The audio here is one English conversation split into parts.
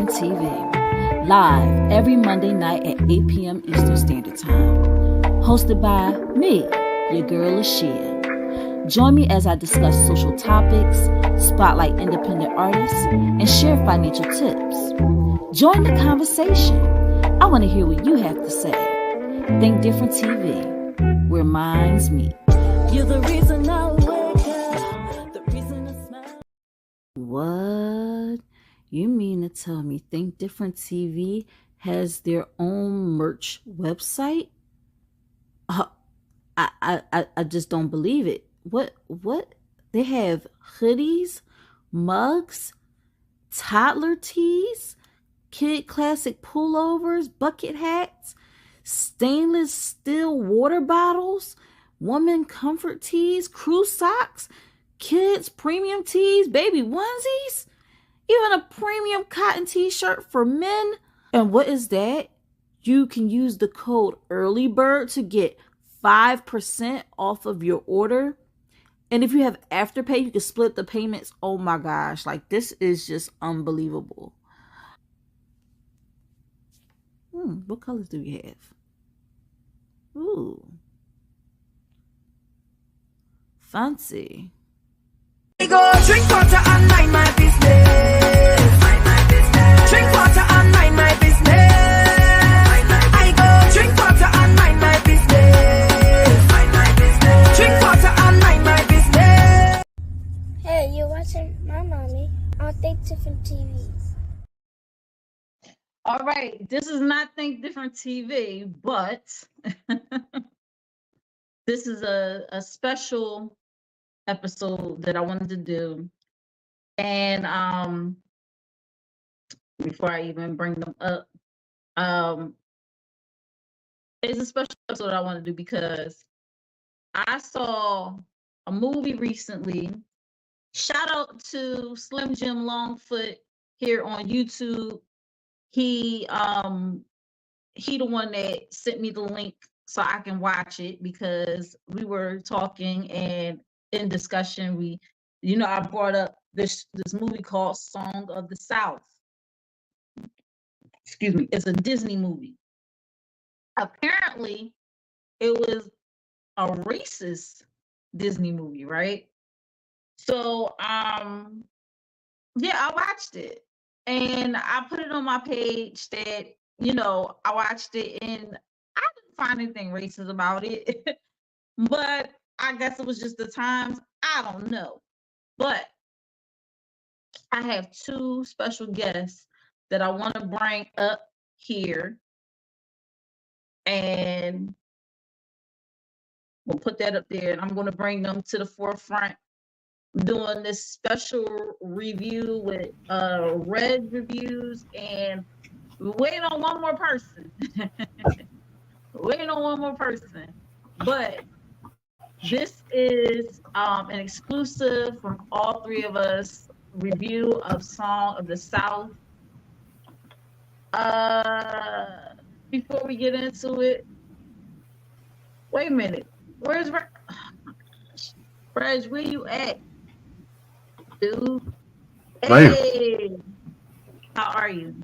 Different TV, live every Monday night at 8 p.m. Eastern Standard Time. Hosted by me, your girl Lashia. Join me as I discuss social topics, spotlight independent artists, and share financial tips. Join the conversation. I want to hear what you have to say. Think Different TV, where minds meet. You're the reason I wake up, the reason I smile. What? You mean to tell me Think Different TV has their own merch website? I just don't believe it. What? They have hoodies, mugs, toddler tees, kid classic pullovers, bucket hats, stainless steel water bottles, woman comfort tees, crew socks, kids premium tees, baby onesies, even a premium cotton t-shirt for men. And what is that? You can use the code EARLYBIRD to get 5% off of your order. And if you have Afterpay, you can split the payments. Oh my gosh, like this is just unbelievable. What colors do we have? Ooh. Fancy. Go drink water and mind my business. Mind my business. Drink water and mind my business. I go drink water and mind my business. Mind my business. Drink water and mind my business. Hey, you're watching my mommy on Think Different TV. All right, this is not Think Different TV, but this is a special episode that I wanted to do. And before I even bring them up, it's a special episode I want to do because I saw a movie recently. Shout out to Slim Jim Longfoot here on YouTube. He the one that sent me the link so I can watch it because we were talking and in discussion I brought up this movie called Song of the South. Excuse me, it's a Disney movie. Apparently it was a racist Disney movie, right? So yeah, I watched it. And I put it on my page that, I watched it and I didn't find anything racist about it. But I guess it was just the times. I don't know. But I have two special guests that I want to bring up here. And we'll put that up there. And I'm going to bring them to the forefront. Doing this special review with Regreviews, and we're waiting on one more person. But this is an exclusive from all three of us review of Song of the South. Before we get into it, wait a minute. Where's Reg? Oh my gosh. Reg, where you at? Dude. Hey, how are you?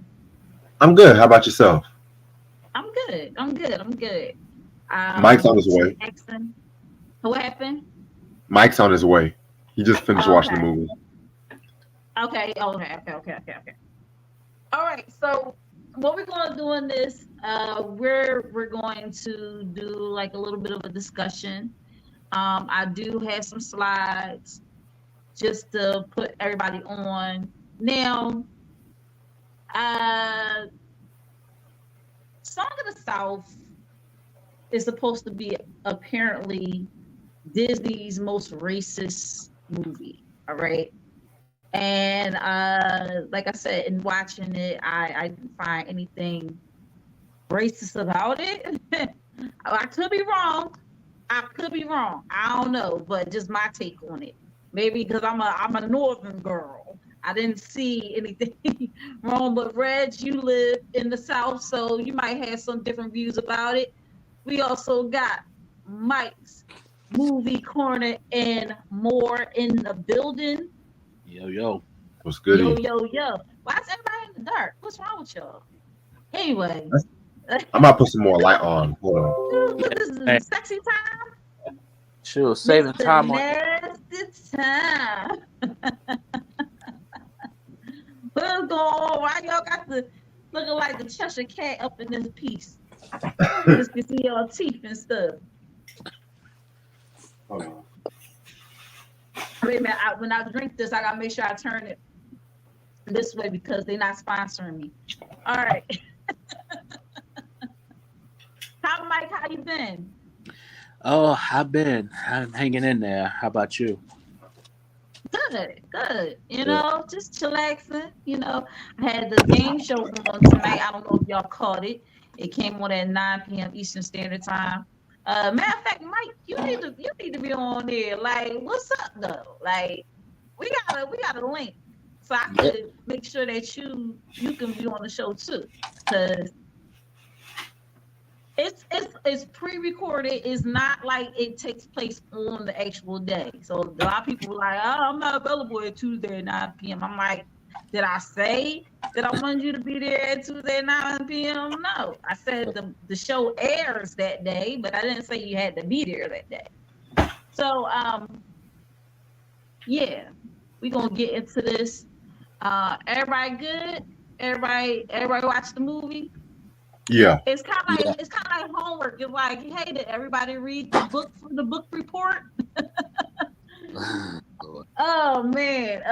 I'm good. How about yourself? I'm good. Mike's on his way. Jackson. What happened? Mike's on his way. He just finished watching the movie. Okay. All right. So what we're going to do in this, we're going to do like a little bit of a discussion. I do have some slides just to put everybody on. Now, Song of the South is supposed to be apparently Disney's most racist movie, all right? And like I said, in watching it, I didn't find anything racist about it. I could be wrong. I don't know, but just my take on it. Maybe because I'm a northern girl. I didn't see anything wrong. But Reg, you live in the South, so you might have some different views about it. We also got Mike's Movie Corner and more in the building. Yo. What's good? Yo. Why is everybody in dark. What's wrong with y'all? Anyway. I might put some more light on. Hold on. This is sexy time. She was saving Mr. time on. Nasty time. What's going on? Why y'all got the looking like the Cheshire Cat up in this piece? Just can see your teeth and stuff. Hold on. Wait a minute. When I drink this, I gotta make sure I turn it this way because they're not sponsoring me. All right. How Mike? How you been? Oh, I'm hanging in there. How about you? Good. You know, just chillaxing. You know, I had the game show on tonight. I don't know if y'all caught it. It came on at 9 p.m. Eastern Standard Time. Matter of fact, Mike, you need to be on there. Like, what's up though? Like, we got a link so I could make sure that you can be on the show too, because it's pre-recorded. It's not like it takes place on the actual day. So a lot of people were like, "Oh, I'm not available at Tuesday at 9 p.m." I'm like, did I say that I wanted you to be there at Tuesday at 9 p.m.? No, I said the show airs that day, but I didn't say you had to be there that day. So yeah, we gonna get into this. Everybody good? Everybody watch the movie? Yeah. It's kind of like homework. It's like, hey, did everybody read the book for the book report? Oh man!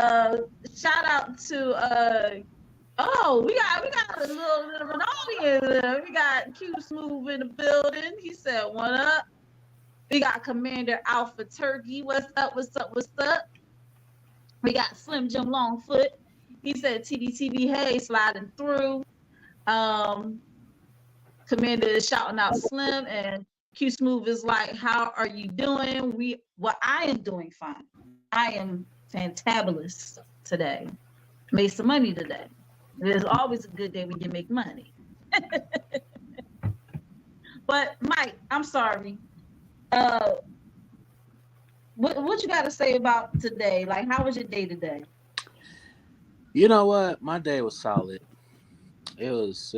Shout out to we got a little bit of an audience. We got Q Smooth in the building. He said, "What up?" We got Commander Alpha Turkey. What's up? What's up? What's up? We got Slim Jim Longfoot. He said, "Tdtv, hey, sliding through." Commander is shouting out Slim, and Q Smooth is like, "How are you doing?" I am doing fine. I am fantabulous today. Made some money today. It is always a good day when you make money. But Mike, I'm sorry. What you got to say about today? Like, how was your day today? You know what? My day was solid. It was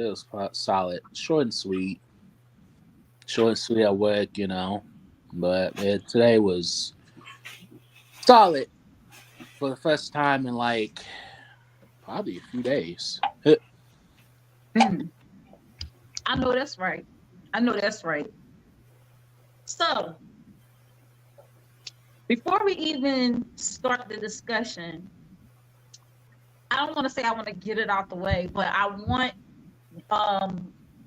solid, short and sweet at work, you know. But today was solid for the first time in like probably a few days. I know that's right. So, before we even start the discussion, I don't want to say I want to get it out the way, but I want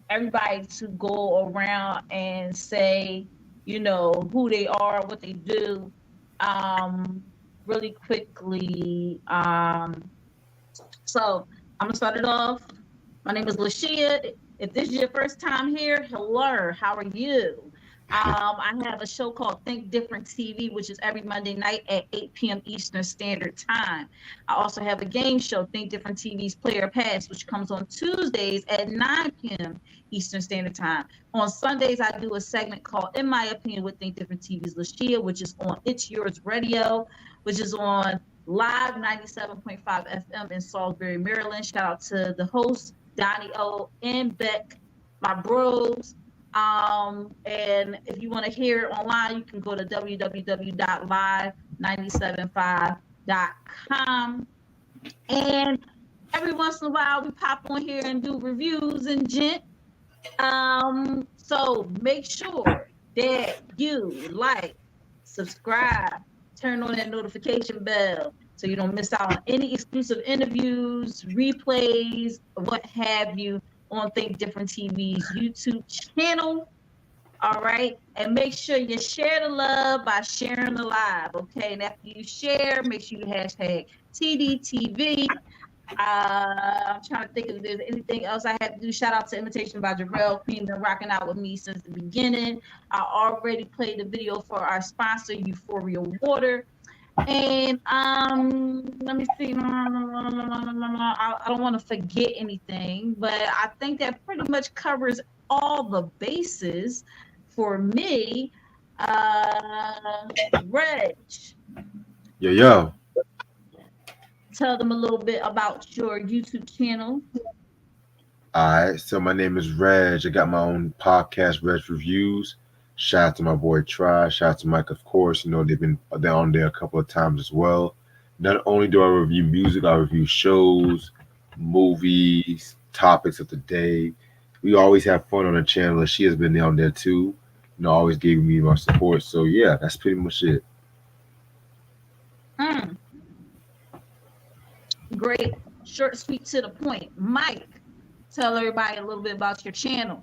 everybody to go around and say, you know, who they are, what they do, really quickly. So I'm gonna start it off. My name is Lashia. If this is your first time here, hello, how are you? I have a show called Think Different TV, which is every Monday night at 8 p.m. Eastern Standard Time. I also have a game show, Think Different TV's Player Pass, which comes on Tuesdays at 9 p.m. Eastern Standard Time. On Sundays, I do a segment called In My Opinion with Think Different TV's Lashia, which is on It's Yours Radio, which is on Live 97.5 FM in Salisbury, Maryland. Shout out to the hosts, Donnie O and Beck, my bros. And if you want to hear it online, you can go to www.live975.com. And every once in a while, we pop on here and do reviews and gent. So make sure that you like, subscribe, turn on that notification bell so you don't miss out on any exclusive interviews, replays, what have you, on Think Different TV's YouTube channel. All right. And make sure you share the love by sharing the live. Okay. And after you share, make sure you hashtag Tdtv. I'm trying to think if there's anything else I have to do. Shout out to Imitation by Jarrell Queen, been rocking out with me since the beginning. I already played the video for our sponsor, Euphoria Water. And let me see. I don't want to forget anything, but I think that pretty much covers all the bases for me. Reg. Yo. tell them a little bit about your YouTube channel. All right, so my name is Reg. I got my own podcast, Regreviews. Shout out to my boy Try. Shout out to Mike, of course. You know they're on there a couple of times as well. Not only do I review music, I review shows, movies, topics of the day. We always have fun on the channel. She has been on there too. Always giving me my support. So yeah, that's pretty much it. Great, short, sweet, to the point. Mike, tell everybody a little bit about your channel.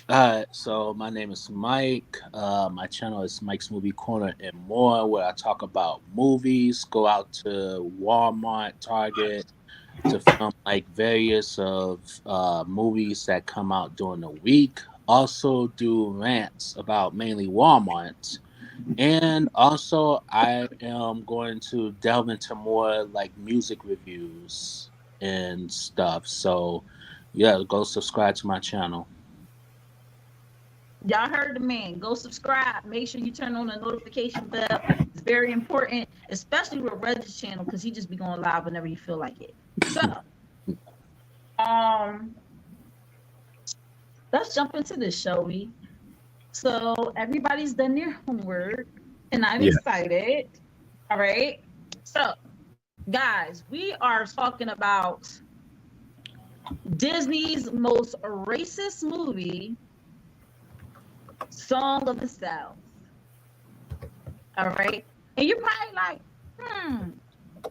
All right, so my name is Mike. My channel is Mike's Movie Corner and More, where I talk about movies, go out to Walmart, Target, to film like various of movies that come out during the week. Also do rants about mainly Walmart. And also I am going to delve into more like music reviews and stuff. So yeah, go subscribe to my channel. Y'all heard the man. Go subscribe. Make sure you turn on the notification bell. It's very important, especially with Reg's channel, because he just be going live whenever you feel like it. So, let's jump into this, shall we? So everybody's done their homework, and I'm excited. All right. So, guys, we are talking about Disney's most racist movie, Song of the South. All right. And you're probably like,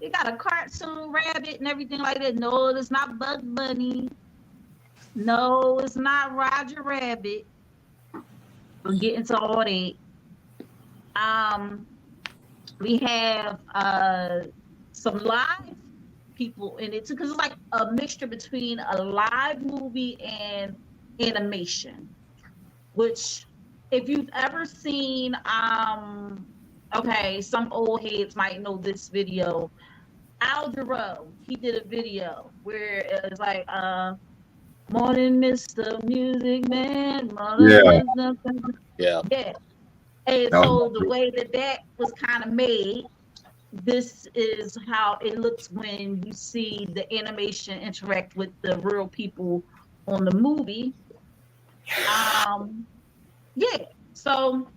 you got a cartoon rabbit and everything like that. No, it's not Bugs Bunny. No, it's not Roger Rabbit. We'll get into all that. We have some live people in it too, because it's like a mixture between a live movie and animation, which if you've ever seen, okay, some old heads might know this video. Al Jarreau, he did a video where it was like, morning, Mr. Music Man. Morning, Yeah. And so the way that was kind of made, this is how it looks when you see the animation interact with the real people on the movie. So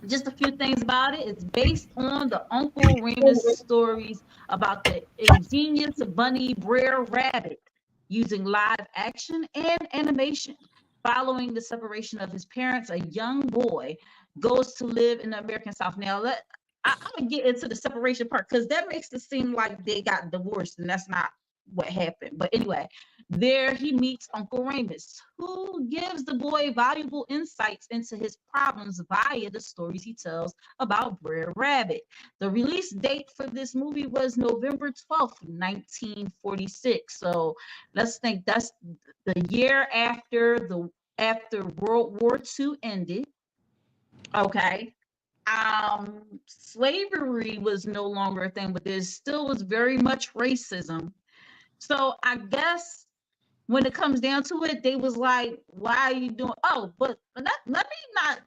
just a few things about it. It's based on the Uncle Remus stories about the ingenious bunny Brer Rabbit, using live action and animation. Following the separation of his parents, a young boy goes to live in the American South. Now, I'm going to get into the separation part, because that makes it seem like they got divorced, and that's not what happened. But anyway, there he meets Uncle Remus, who gives the boy valuable insights into his problems via the stories he tells about Brer Rabbit. The release date for this movie was November 12th, 1946. So let's think that's the year after World War II ended. Okay. Slavery was no longer a thing, but there still was very much racism. So I guess when it comes down to it, they was like, why are you doing? Oh, but let me not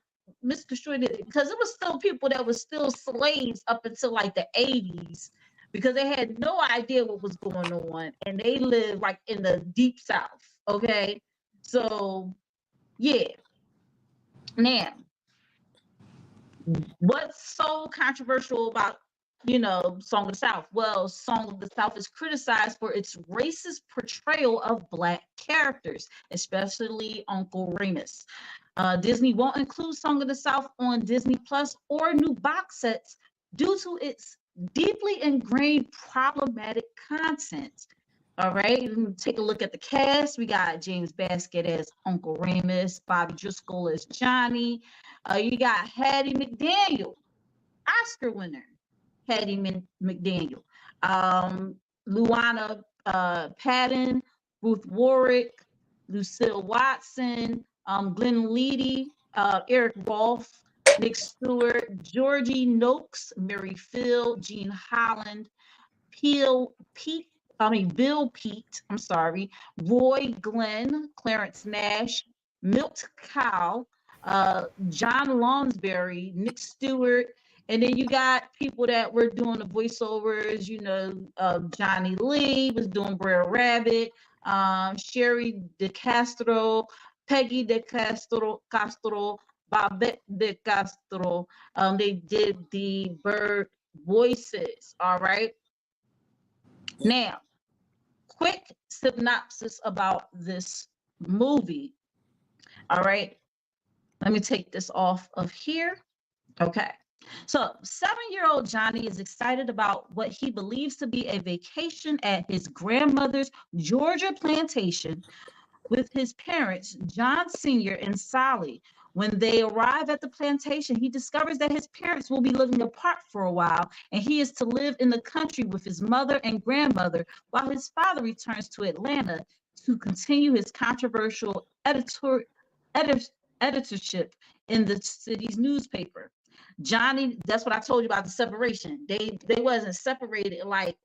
misconstrue it, because it was still people that was still slaves up until like the 80s, because they had no idea what was going on, and they lived like in the deep South. Okay. So yeah. Now, what's so controversial about Song of the South? Well, Song of the South is criticized for its racist portrayal of Black characters, especially Uncle Remus. Disney won't include Song of the South on Disney Plus or new box sets due to its deeply ingrained problematic content. All right, take a look at the cast. We got James Baskett as Uncle Remus, Bobby Driscoll as Johnny. You got Hattie McDaniel, Oscar winner. Hattie McDaniel, Luana Patton, Ruth Warwick, Lucille Watson, Glenn Leedy, Eric Rolfe, Nick Stewart, Georgie Noakes, Mary Phil, Gene Holland, Bill Pete, Roy Glenn, Clarence Nash, Milt Cow, John Lonsberry, Nick Stewart, And then you got people that were doing the voiceovers, Johnny Lee was doing Brer Rabbit, Sherry DeCastro, Peggy Castro, Babette DeCastro. They did the bird voices. All right. Now, quick synopsis about this movie. All right. Let me take this off of here. Okay. So, 7-year-old Johnny is excited about what he believes to be a vacation at his grandmother's Georgia plantation with his parents, John Sr. and Sally. When they arrive at the plantation, he discovers that his parents will be living apart for a while, and he is to live in the country with his mother and grandmother while his father returns to Atlanta to continue his controversial editorship in the city's newspaper. Johnny, that's what I told you about the separation. They wasn't separated like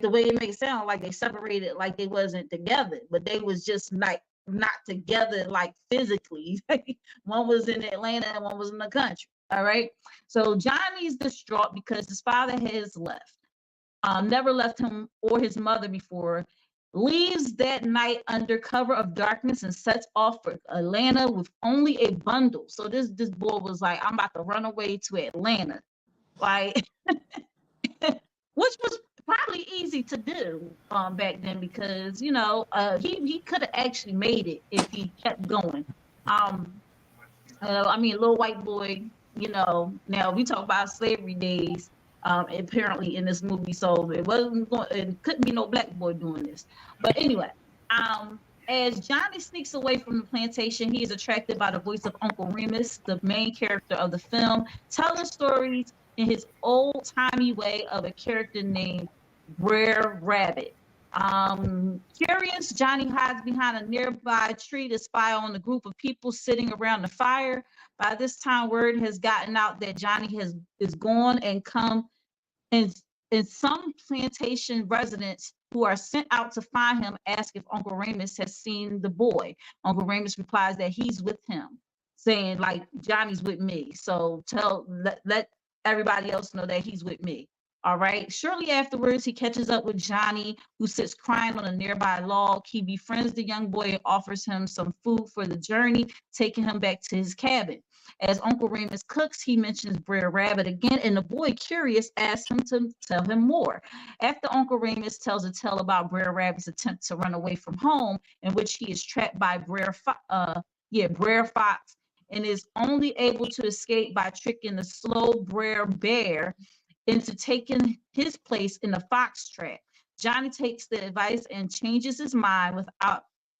the way it may sound like they separated like they wasn't together, but they was just like not together like physically. One was in Atlanta and one was in the country. All right. So Johnny's distraught because his father has left, never left him or his mother before, leaves that night under cover of darkness and sets off for Atlanta with only a bundle. So this boy was like, I'm about to run away to Atlanta. Like, which was probably easy to do back then because, he could have actually made it if he kept going. Little white boy, now we talk about slavery days, apparently in this movie, so it couldn't be no black boy doing this. But anyway, as Johnny sneaks away from the plantation, he is attracted by the voice of Uncle Remus, the main character of the film, telling stories in his old-timey way of a character named Brer Rabbit. Curious, Johnny hides behind a nearby tree to spy on the group of people sitting around the fire. By this time, word has gotten out that Johnny is gone and come, and some plantation residents who are sent out to find him ask if Uncle Remus has seen the boy. Uncle Remus replies that he's with him, saying like, Johnny's with me. So let everybody else know that he's with me. All right. Shortly afterwards, he catches up with Johnny, who sits crying on a nearby log. He befriends the young boy and offers him some food for the journey, taking him back to his cabin. As Uncle Remus cooks, he mentions Brer Rabbit again, and the boy, curious, asks him to tell him more. After Uncle Remus tells a tale about Brer Rabbit's attempt to run away from home, in which he is trapped by Brer Fox, and is only able to escape by tricking the slow Brer Bear into taking his place in the fox trap. Johnny takes the advice and changes his mind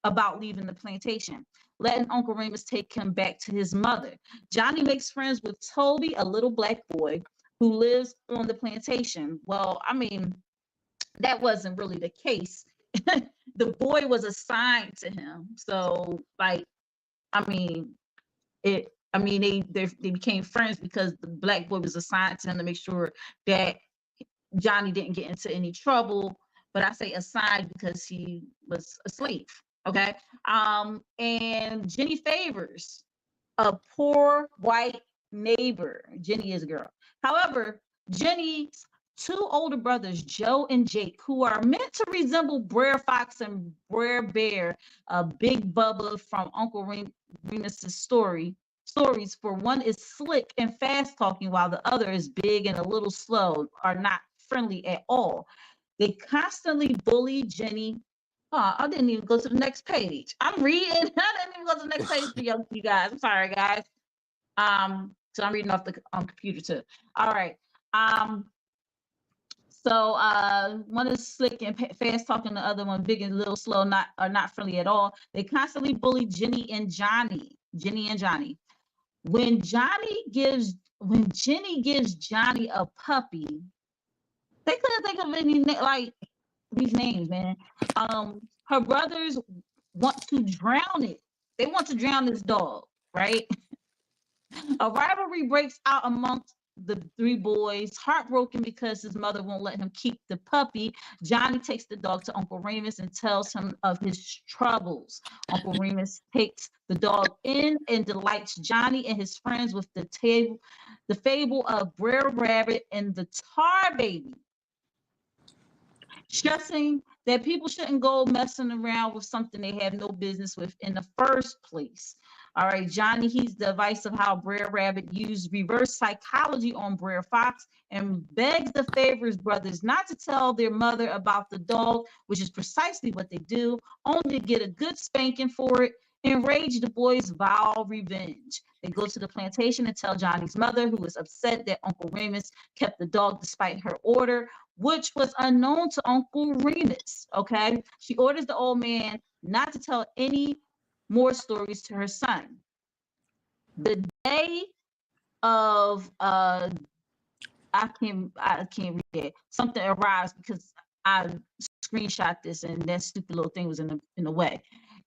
about leaving the plantation, letting Uncle Remus take him back to his mother. Johnny makes friends with Toby, a little black boy who lives on the plantation. Well, that wasn't really the case. The boy was assigned to him. So, they became friends because the black boy was assigned to him to make sure that Johnny didn't get into any trouble. But I say assigned because he was a slave. Okay. And Jenny Favors, a poor white neighbor. Jenny is a girl. However, Jenny's two older brothers, Joe and Jake, who are meant to resemble Brer Fox and Brer Bear, Big Bubba from Uncle Remus's stories, for one is slick and fast talking while the other is big and a little slow, are not friendly at all. They constantly bully Jenny. I didn't even go to the next page. I'm reading. I didn't even go to the next page for you guys. I'm sorry, guys. So I'm reading off the computer too. All right. So one is slick and fast talking, the other one big and a little slow, are not friendly at all. They constantly bully Jenny and Johnny. When Jenny gives Johnny a puppy, they couldn't think of any these names, man. Her brothers want to drown it. They want to drown this dog, right? A rivalry breaks out amongst the three boys, heartbroken because his mother won't let him keep the puppy. Johnny takes the dog to Uncle Remus and tells him of his troubles. Uncle Remus takes the dog in and delights Johnny and his friends with the fable of Brer Rabbit and the Tar Baby, stressing that people shouldn't go messing around with something they have no business with in the first place. All right, Johnny heeds the advice of how Brer Rabbit used reverse psychology on Brer Fox and begs the Favors brothers not to tell their mother about the dog, which is precisely what they do, only to get a good spanking for it. Enraged, the boys vow revenge. They go to the plantation and tell Johnny's mother, who is upset that Uncle Remus kept the dog despite her order, which was unknown to Uncle Remus. Okay. She orders the old man not to tell any more stories to her son. The day of I can't read it. Something arrives because I screenshot this and that stupid little thing was in the way.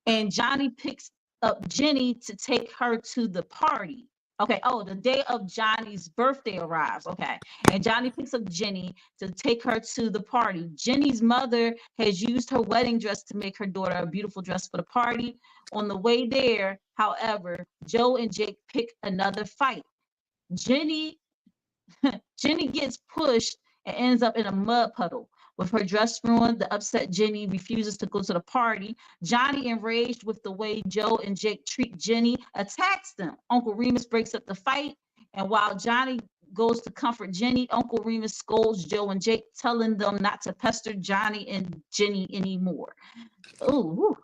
And Johnny picks up Jenny to take her to the party. Okay. Oh, the day of Johnny's birthday arrives. Okay. And Johnny picks up Jenny to take her to the party. Jenny's mother has used her wedding dress to make her daughter a beautiful dress for the party. On the way there, however, Joe and Jake pick another fight. Jenny gets pushed and ends up in a mud puddle. With her dress ruined, the upset Jenny refuses to go to the party. Johnny, enraged with the way Joe and Jake treat Jenny, attacks them. Uncle Remus breaks up the fight, and while Johnny goes to comfort Jenny, Uncle Remus scolds Joe and Jake, telling them not to pester Johnny and Jenny anymore. Ooh.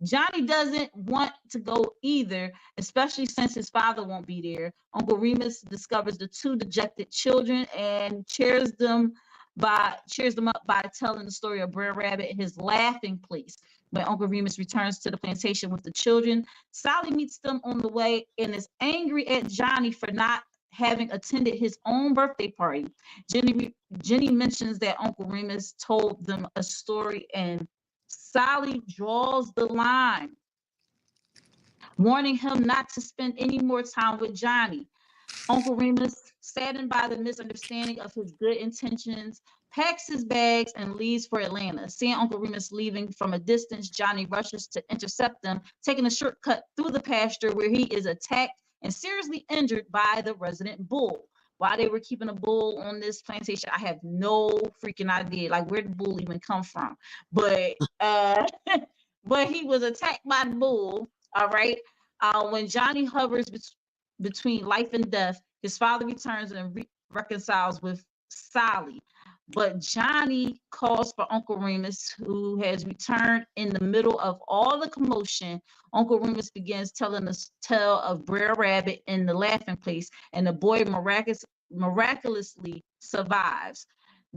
Johnny doesn't want to go either, especially since his father won't be there. Uncle Remus discovers the two dejected children and cheers them up by telling the story of Brer Rabbit and his laughing place. When Uncle Remus returns to the plantation with the children, Sally meets them on the way and is angry at Johnny for not having attended his own birthday party. Jenny mentions that Uncle Remus told them a story, and Sally draws the line, warning him not to spend any more time with Johnny. Uncle Remus, saddened by the misunderstanding of his good intentions, packs his bags and leaves for Atlanta. Seeing Uncle Remus leaving from a distance, Johnny rushes to intercept them, taking a shortcut through the pasture where he is attacked and seriously injured by the resident bull. Why they were keeping a bull on this plantation, I have no freaking idea. Like, where did the bull even come from? But but he was attacked by the bull. All right. When Johnny hovers between life and death, his father returns and reconciles with Sally. But Johnny calls for Uncle Remus, who has returned in the middle of all the commotion. Uncle Remus begins telling the tale of Brer Rabbit in the laughing place, and the boy miraculously survives.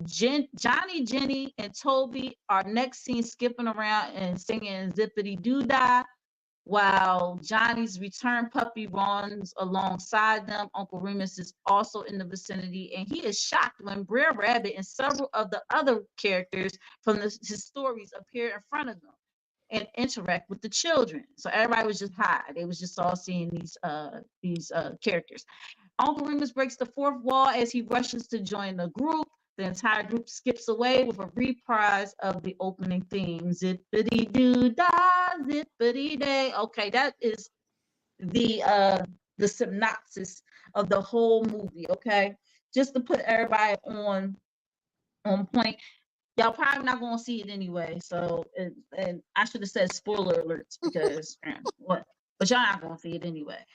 Johnny, Jenny, and Toby are next seen skipping around and singing Zippity Doo Dah, while Johnny's returned puppy runs alongside them. Uncle Remus is also in the vicinity, and he is shocked when Brer Rabbit and several of the other characters from his stories appear in front of them and interact with the children. So everybody was just high. They was just all seeing these characters. Uncle Remus breaks the fourth wall as he rushes to join the group. The entire group skips away with a reprise of the opening theme. Zippity doo dah, zippity day. Okay, that is the synopsis of the whole movie. Okay, just to put everybody on point. Y'all probably not gonna see it anyway. So, and I should have said spoiler alerts because what? But y'all not gonna see it anyway.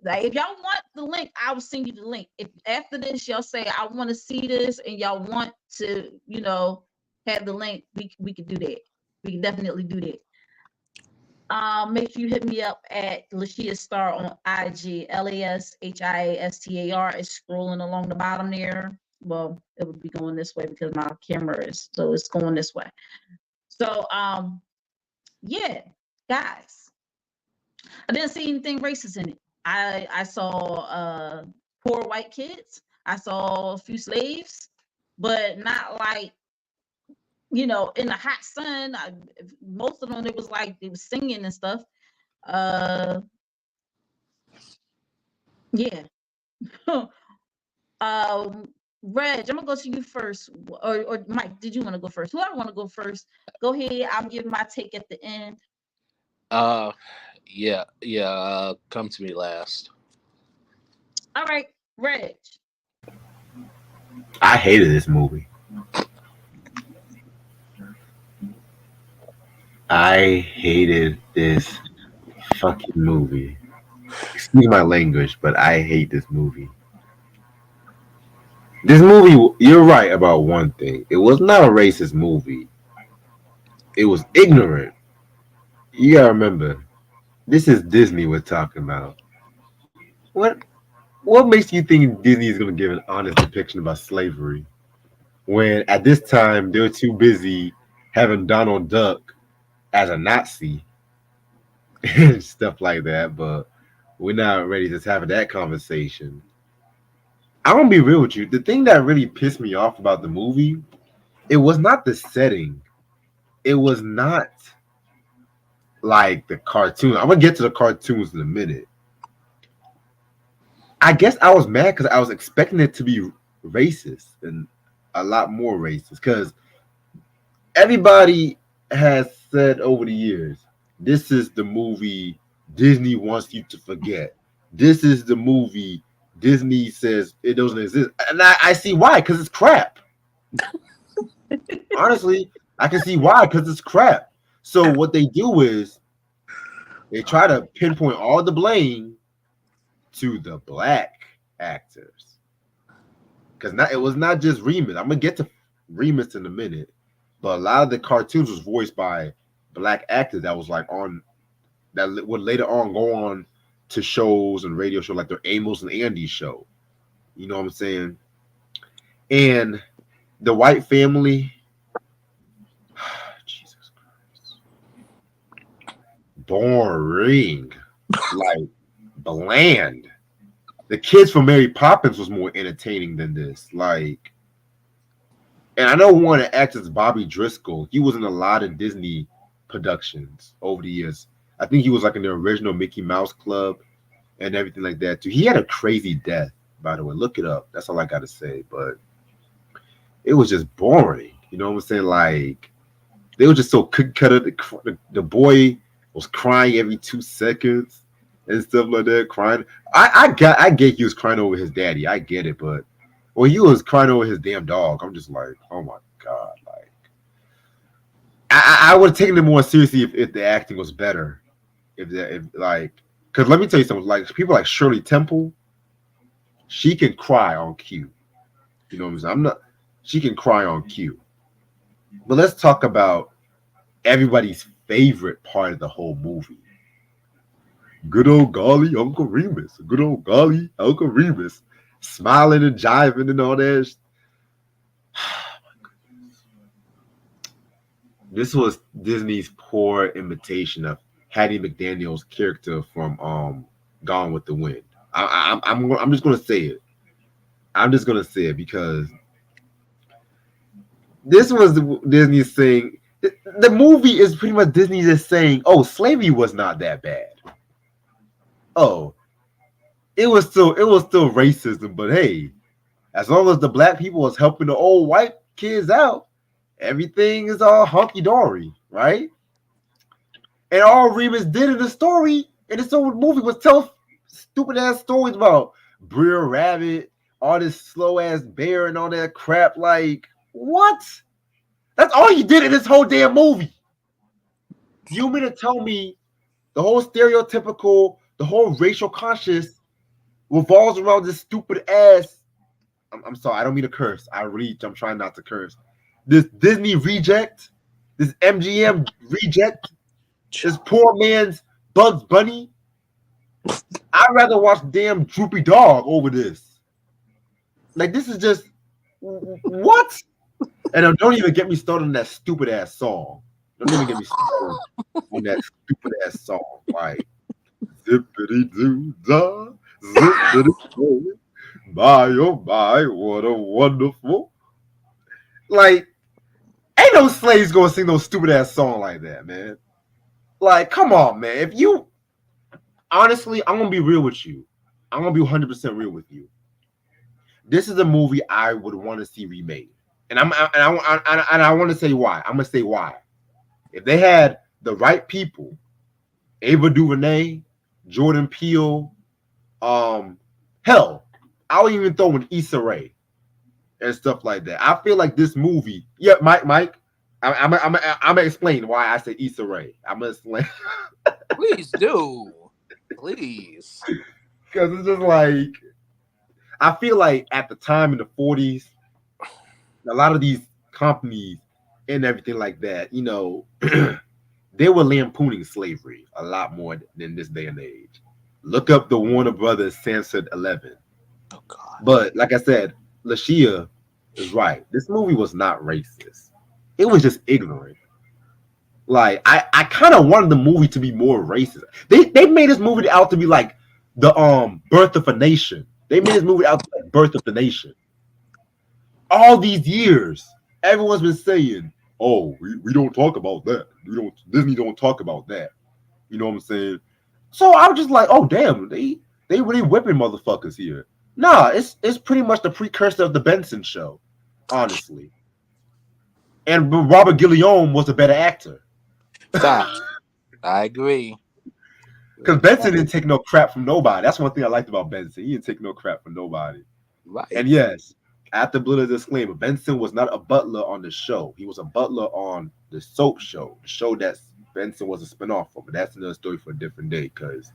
Like if y'all want the link, I will send you the link. If after this y'all say I want to see this and y'all want to, have the link, we could do that. We can definitely do that. Make sure you hit me up at Lashia Star on IG. LASHIASTAR is scrolling along the bottom there. Well, it would be going this way because my camera is, so it's going this way. So yeah, guys, I didn't see anything racist in it. I saw poor white kids. I saw a few slaves, but not like, in the hot sun. Most of them, it was like they were singing and stuff. Yeah. Reg, I'm gonna go to you first, or Mike. Did you want to go first? Whoever want to go first, go ahead. I'll give my take at the end. Yeah. Come to me last. All right, Reg. I hated this movie. I hated this fucking movie. Excuse my language, but I hate this movie. This movie, you're right about one thing. It was not a racist movie. It was ignorant. You gotta remember, this is Disney we're talking about. What what makes you think Disney is gonna give an honest depiction about slavery when at this time they're too busy having Donald Duck as a Nazi and stuff like that, but we're not ready to have that conversation. I'm gonna be real with you. The thing that really pissed me off about the movie, it was not the setting. It was not like the cartoon. I'm gonna get to the cartoons in a minute. I guess I was mad because I was expecting it to be racist and a lot more racist. Because everybody has said over the years, this is the movie Disney wants you to forget. This is the movie Disney says it doesn't exist. And I see why, because it's crap. Honestly, I can see why, because it's crap. So what they do is they try to pinpoint all the blame to the black actors. Because it was not just Remus. I'm gonna get to Remus in a minute, but a lot of the cartoons was voiced by black actors that was like on that would later on go on to shows and radio shows like the Amos and Andy show. You know what I'm saying? And the white family, Jesus Christ, boring, like bland. The kids from Mary Poppins was more entertaining than this. Like, and I know one of the actors, Bobby Driscoll. He was in a lot of Disney productions over the years. I think he was like in the original Mickey Mouse Club and everything like that too. He had a crazy death, by the way. Look it up. That's all I gotta say. But it was just boring. You know what I'm saying? Like they were just so cookie cutter. The boy was crying every 2 seconds and stuff like that. Crying. I get he was crying over his daddy. I get it, but he was crying over his damn dog. I'm just like, oh my god, like I would have taken it more seriously if the acting was better. If like, because let me tell you something. Like people like Shirley Temple, she can cry on cue. You know what I'm saying? She can cry on cue. But let's talk about everybody's favorite part of the whole movie. Good old golly Uncle Remus. Good old golly Uncle Remus. Smiling and jiving and all that. This was Disney's poor imitation of Hattie McDaniel's character from Gone with the Wind. I'm just gonna say it. I'm just gonna say it because this was Disney saying the movie is pretty much Disney just saying, oh, slavery was not that bad. Oh, it was still racism, but hey, as long as the black people was helping the old white kids out, everything is all hunky dory, right? And all Remus did in the story in this old movie was tell stupid ass stories about Brer Rabbit, all this slow ass bear, and all that crap. Like, what? That's all he did in this whole damn movie. You mean to tell me the whole stereotypical, the whole racial conscious revolves around this stupid ass? I'm sorry, I don't mean to curse. I'm trying not to curse. This Disney reject, this MGM reject, this poor man's Bugs Bunny. I'd rather watch damn Droopy Dog over this. Like, this is just what? And don't even get me started on that stupid ass song. Don't even get me started on that stupid ass song. Like, zippity doo dah, zippity doo. My oh my, what a wonderful. Like, ain't no slaves gonna sing no stupid ass song like that, man. Like, come on, man. If you honestly, I'm gonna be real with you. I'm gonna be 100% real with you. this is a movie I would want to see remade, and I want to say why. I'm gonna say why. If they had the right people, Ava DuVernay, Jordan Peele, hell, I'll even throw in Issa Rae and stuff like that. I feel like this movie, yeah, Mike, I'm gonna explain why I say Issa Rae. I'm gonna explain. Please do, please. Because it's just like, I feel like at the time in the 40s, a lot of these companies and everything like that, you know, they were lampooning slavery a lot more than this day and age. Look up the Warner Brothers Censored 11. Oh God. But like I said, Lashia is right. This movie was not racist. It was just ignorant. Like I kind of wanted the movie to be more racist. They made this movie out to be like the Birth of a Nation. They made this movie out to be like Birth of the Nation. All these years, everyone's been saying, "Oh, we don't talk about that. Disney don't talk about that." You know what I'm saying? So I was just like, "Oh damn, they really whipping motherfuckers here." Nah, it's pretty much the precursor of the Benson show, honestly. And Robert Guillaume was a better actor. Fact. I agree. Because Benson didn't take no crap from nobody. That's one thing I liked about Benson. He didn't take no crap from nobody. Right. And yes, after Blitter's disclaimer, Benson was not a butler on the show. He was a butler on the soap show. The show that Benson was a spinoff of. But that's another story for a different day. Because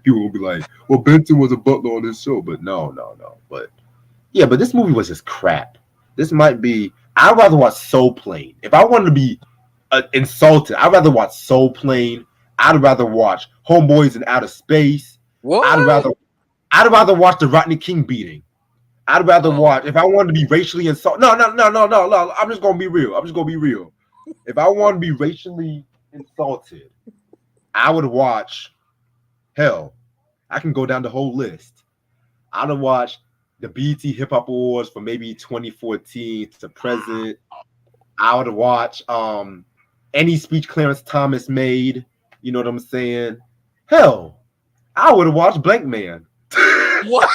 people will be like, well, Benson was a butler on this show. But no. But yeah, but this movie was just crap. This might be, I'd rather watch Soul Plane. If I wanted to be insulted, I'd rather watch Soul Plane. I'd rather watch Homeboys in Outer Space. What? I'd rather watch the Rodney King beating. I'd rather watch, if I wanted to be racially insulted. No. I'm just gonna be real. If I want to be racially insulted, I would watch, hell, I can go down the whole list. I'd watch the BET Hip Hop Awards from maybe 2014 to present. I would watch any speech Clarence Thomas made. You know what I'm saying? Hell, I would watch Blank Man. What?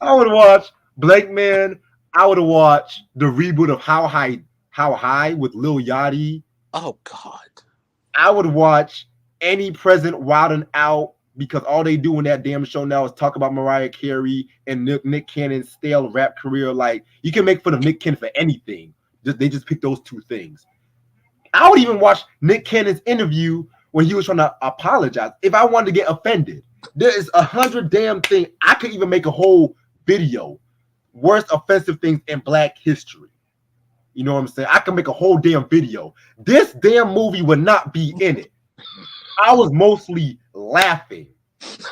I would watch Blank Man. I would watch the reboot of How High with Lil Yachty. Oh God. I would watch any President Wild 'N Out, because all they do in that damn show now is talk about Mariah Carey and Nick Cannon's stale rap career. Like, you can make fun of Nick Cannon for anything. They just pick those two things. I would even watch Nick Cannon's interview when he was trying to apologize. If I wanted to get offended, there is 100 damn things. I could even make a whole video. Worst offensive things in Black history. You know what I'm saying? I can make a whole damn video. This damn movie would not be in it. I was mostly laughing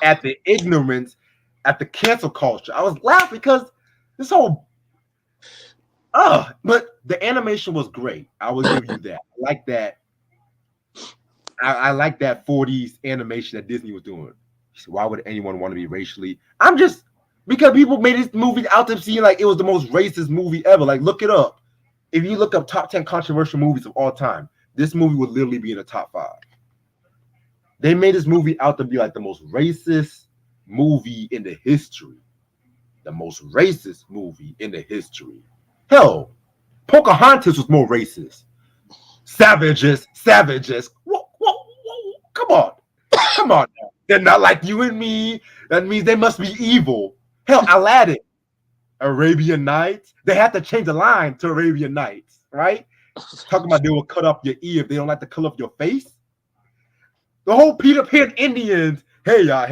at the ignorance, at the cancel culture. I was laughing because this whole but the animation was great. I will give you that. I like that. I like that 40s animation that Disney was doing. So why would anyone want to be racially? Because people made this movie out to seem like it was the most racist movie ever. Like, look it up. If you look up top 10 controversial movies of all time, this movie would literally be in the top 5. They made this movie out to be like the most racist movie in the history. The most racist movie in the history. Hell, Pocahontas was more racist. Savages. Whoa, come on now. They're not like you and me. That means they must be evil. Hell, Aladdin, Arabian Nights. They had to change the line to Arabian Nights, right? Talking about they will cut off your ear if they don't like the color of your face. The whole Peter Pan Indians. Hey y'all.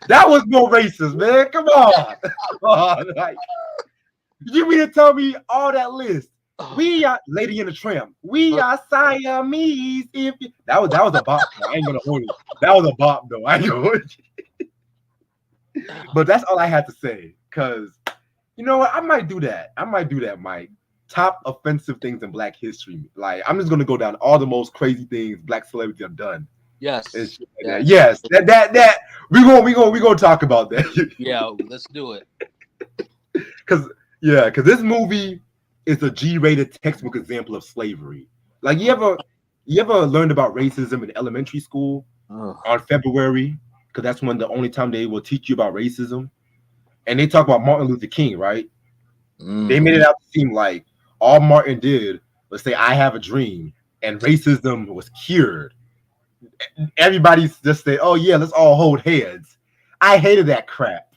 That was more racist, man. Come on. Like, you mean to tell me all that list? We are Lady and the Tramp. We are Siamese. That was a bop. Though. I ain't gonna hold it. That was a bop though. I ain't gonna hold it. But that's all I had to say. Cause you know what? I might do that, Mike. Top offensive things in Black history. Like, I'm just gonna go down all the most crazy things Black celebrities have done. Yes. Like yes. That we gonna talk about that. Yeah, let's do it. Cause this movie is a G-rated textbook example of slavery. Like, you ever learned about racism in elementary school on February? Because that's the only time they will teach you about racism. and they talk about Martin Luther King, right? Mm. They made it out to seem like all Martin did was say, "I have a dream," and racism was cured. Everybody's just say, "Oh yeah, let's all hold hands." I hated that crap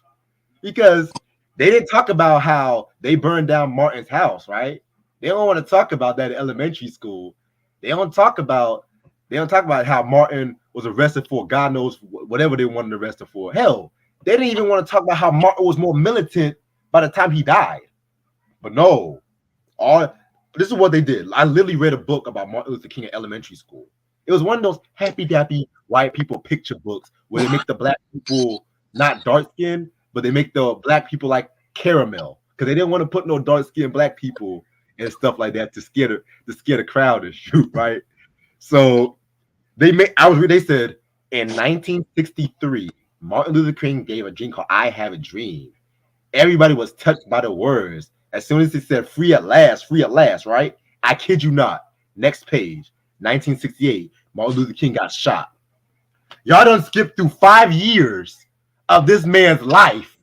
because they didn't talk about how they burned down Martin's house, right? They don't want to talk about that in elementary school. They don't talk about how Martin was arrested for God knows whatever they wanted to arrest him for. Hell, they didn't even want to talk about how Martin was more militant by the time he died. But no, all this is what they did. I literally read a book about Martin Luther King in elementary school. It was one of those happy dappy white people picture books where they make the black people not dark skinned, but they make the black people like caramel because they didn't want to put no dark skinned black people and stuff like that to scare the crowd and shoot, right? So they said in 1963, Martin Luther King gave a dream called "I Have a Dream." Everybody was touched by the words. As soon as he said free at last, right? I kid you not. Next page, 1968, Martin Luther King got shot. Y'all done skipped through 5 years of this man's life.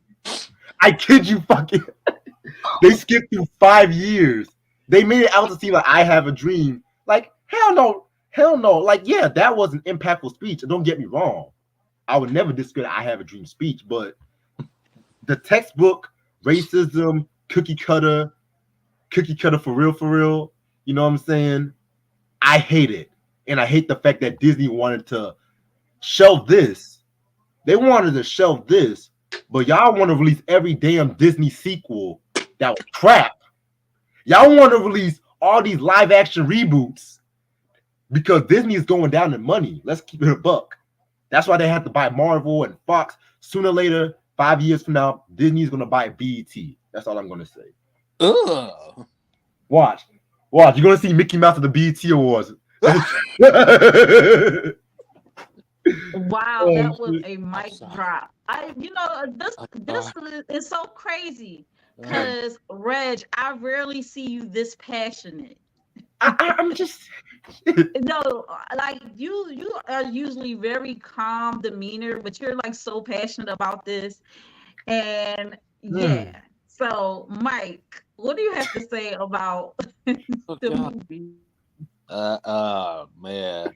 I kid you fucking. They skipped through 5 years. They made it out to seem like I have a dream. Like, hell no. Like, yeah, that was an impactful speech. Don't get me wrong. I would never discredit I have a dream speech, but the textbook racism, cookie cutter for real. You know what I'm saying? I hate it. And I hate the fact that Disney wanted to shelve this. They wanted to shelve this, but y'all want to release every damn Disney sequel that was crap. Y'all want to release all these live action reboots because Disney is going down in money. Let's keep it a buck. That's why they have to buy Marvel and Fox. Sooner or later, 5 years from now, Disney's going to buy BET. That's all I'm going to say. Ugh. Watch. You're going to see Mickey Mouse at the BET Awards. Wow, that was a mic drop. This is so crazy because Reg, I rarely see you this passionate. I'm just No, like you are usually very calm demeanor, but you're like so passionate about this. And yeah. So Mike, what do you have to say about the movie? Man.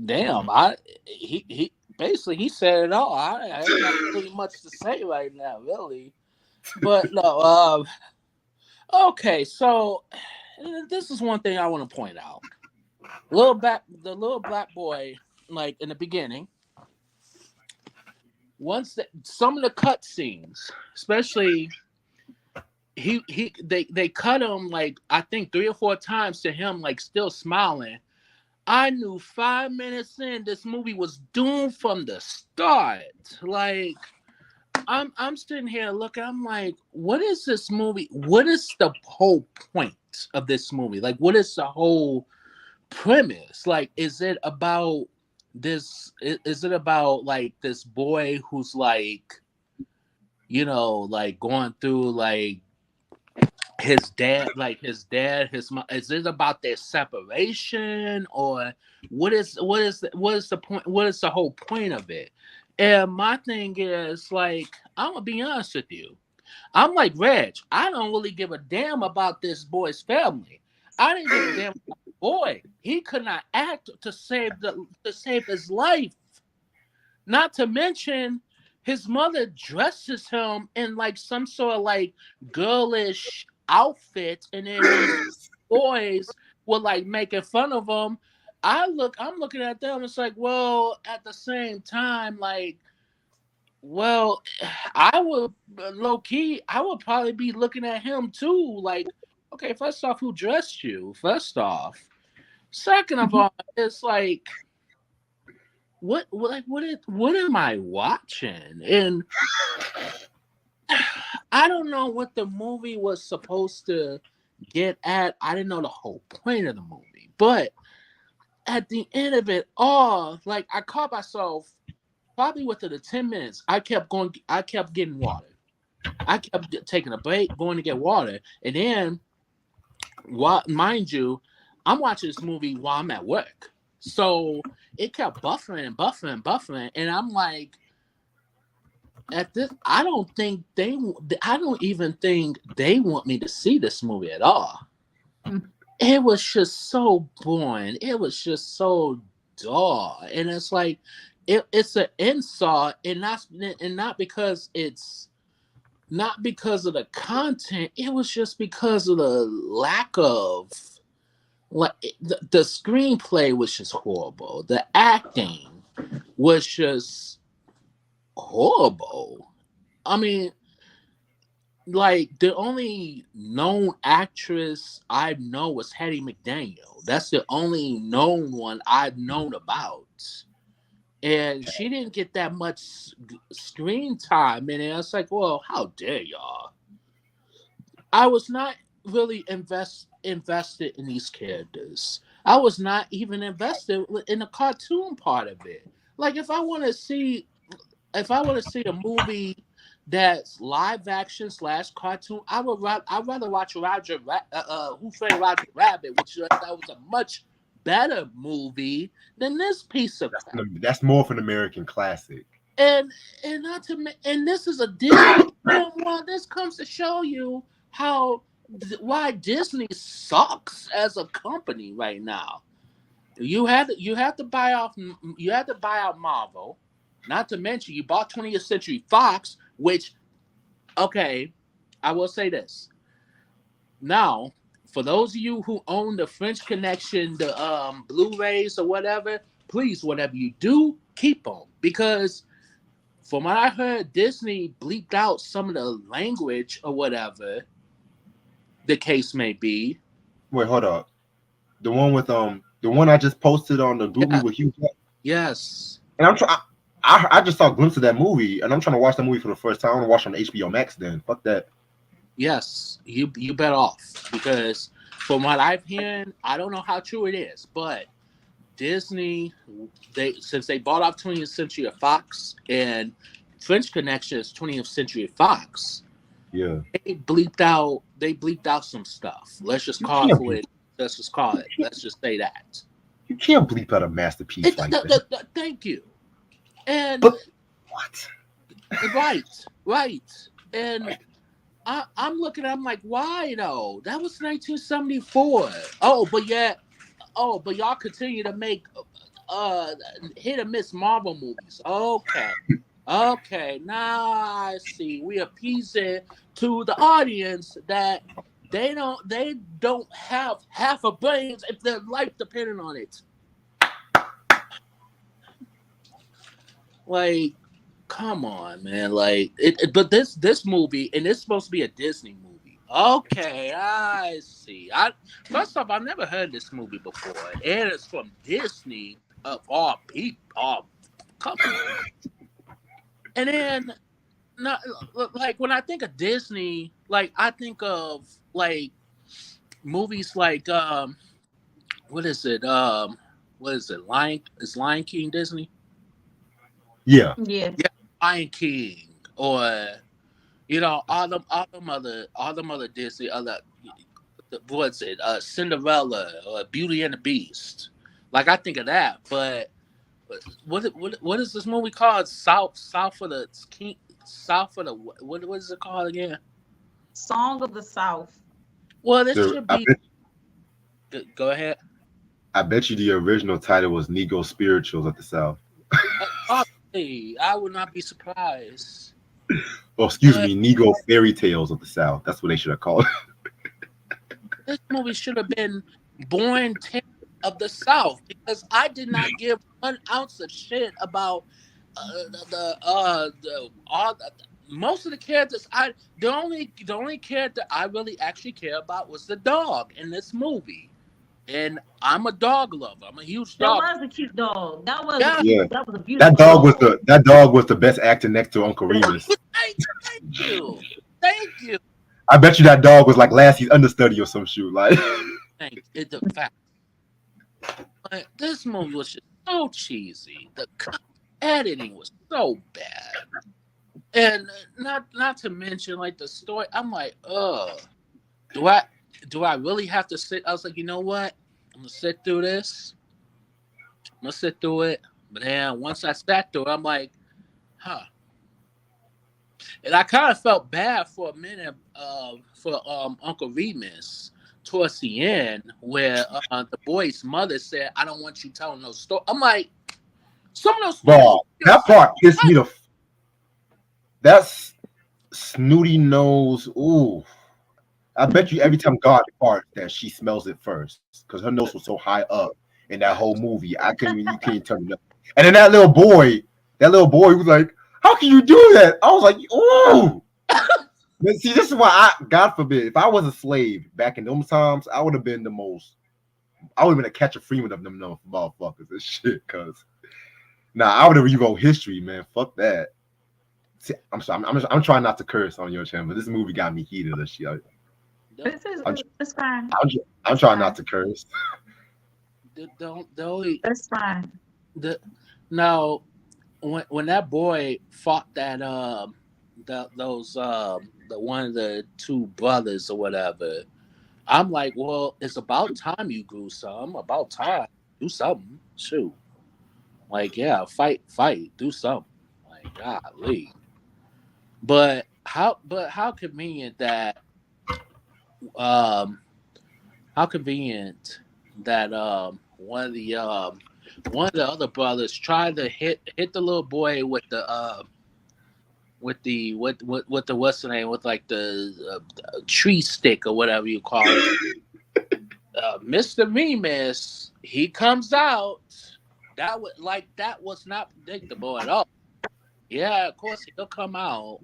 Damn, he basically he said it all. I ain't got really much to say right now, really. But no, okay, so this is one thing I want to point out. The little black boy, like in the beginning, some of the cut scenes, especially they cut him like I think 3 or 4 times to him like still smiling. I knew 5 minutes in this movie was doomed from the start. Like I'm sitting here looking, I'm like, what is this movie? What is the whole point of this movie? Like, what is the whole premise? Like, is it about this? Is it about like this boy who's like, like going through like his dad, his mom? Is it about their separation, or what is the point? What is the whole point of it? And my thing is, like, I'm gonna be honest with you. I'm like Reg. I don't really give a damn about this boy's family. I didn't give a damn about the boy. He could not act to save his life. Not to mention, his mother dresses him in like some sort of like girlish outfit, and then these boys were like making fun of him. I'm looking at them. It's like, well, at the same time, like, well, I would low key, I would probably be looking at him too. Like, okay, first off, who dressed you? First off, second of all, it's like, what am I watching? And I don't know what the movie was supposed to get at. I didn't know the whole point of the movie, but at the end of it all, like I caught myself probably within the 10 minutes. I kept getting water. I kept taking a break, going to get water, and then, mind you, I'm watching this movie while I'm at work, so it kept buffering, and I'm like, at this, I don't even think they want me to see this movie at all. It was just so boring. It was just so dull, and it's like it's an insult, and not because it's not because of the content. It was just because of the lack of the screenplay was just horrible. The acting was just horrible. I mean, like the only known actress I know was Hattie McDaniel. That's the only known one I've known about. And she didn't get that much screen time. And it's like, well, how dare y'all? I was not really invested in these characters. I was not even invested in the cartoon part of it. Like if I want to see a movie that's live action / cartoon, I'd rather watch Who Framed Roger Rabbit, which that was a much better movie than this piece of crap. That's more of an American classic. And this is a Disney film. Well, this comes to show you why Disney sucks as a company right now. You have to buy out Marvel. Not to mention you bought 20th Century Fox, which, okay, I will say this. Now, for those of you who own the French Connection, the Blu-rays or whatever, please, whatever you do, keep them. Because from what I heard, Disney bleeped out some of the language or whatever the case may be. Wait, hold up. The one I just posted on the Google with Hugh Jackman. Yes. And I'm trying. I just saw a glimpse of that movie, and I'm trying to watch that movie for the first time. I want to watch it on HBO Max. Then fuck that. Yes, you bet off, because from what I've heard, I don't know how true it is, but Disney, since they bought off 20th Century Fox and French Connection is 20th Century Fox. Yeah. They bleeped out some stuff. Let's just call it. Let's just call it. Let's just say that. You can't bleep out a masterpiece like that. Thank you. And but what? Right. And I'm looking. I'm like, why though? That was 1974. But y'all continue to make hit and miss Marvel movies. Okay. Now I see. We appease it to the audience that they don't have half a brain if their life depended on it. Like, come on, man. Like, but this movie, and it's supposed to be a Disney movie. Okay, I see. First off, I've never heard this movie before, and it's from Disney of all companies. And then, like when I think of Disney, like I think of like movies like what is it? Is Lion King Disney? Yeah. Lion King, or all them other Disney, what's it? Cinderella or Beauty and the Beast. Like I think of that, but what is this movie called? South of the King. South of the what is it called again? Song of the South. Well, this should be. Go ahead. I bet you the original title was Negro Spirituals of the South. I would not be surprised. Oh, excuse me, Negro Fairy Tales of the South. That's what they should have called it. This movie should have been Born Tales of the South, because I did not give 1 ounce of shit about most of the characters. The only character I really actually care about was the dog in this movie. And I'm a dog lover. I'm a huge dog. That was a cute dog. That was a beautiful that dog was the best actor next to Uncle Remus. Thank you. I bet you that dog was like Lassie's understudy or some shit. Like, it's a fact. But this movie was just so cheesy. The editing was so bad, and not to mention like the story. I'm like, do I really have to sit? I was like, you know what? I'm gonna sit through this. I'm gonna sit through it. But then once I sat through it, I'm like, And I kind of felt bad for a minute for Uncle Remus towards the end where the boy's mother said, I don't want you telling no story. I'm like, some of those stories. Bro, that part pissed me the. That's snooty nose. Ooh. I bet you every time God farts that she smells it first because her nose was so high up in that whole movie. You can't tell me nothing. And then that little boy was like, how can you do that? I was like, ooh. But see, this is why God forbid, if I was a slave back in those times, I would have been a Catcher Freeman of them motherfuckers and shit. Cause I would have rewrote history, man. Fuck that. See, I'm sorry. I'm trying not to curse on your channel, but this movie got me heated and shit. It's fine. I'm trying not to curse. It's fine. Now, when that boy fought that the one of the two brothers or whatever, I'm like, well, it's about time you grew some. About time, do something. Shoot, like yeah, fight, do something. Like golly, but how convenient that one of the other brothers tried to hit the little boy with the what's the name, with like the tree stick or whatever you call it. Mr. Remus, he comes out. That was not predictable at all. Yeah, of course he'll come out.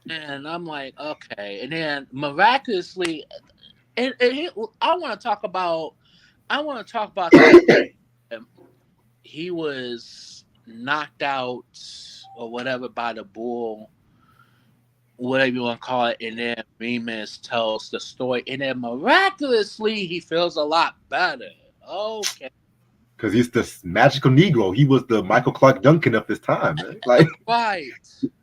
And I'm like, okay. And then miraculously, I want to talk about that. He was knocked out or whatever by the bull, whatever you want to call it. And then Remus tells the story. And then miraculously, he feels a lot better. Okay. Because he's the magical Negro. He was the Michael Clark Duncan of his time, man. Like, right.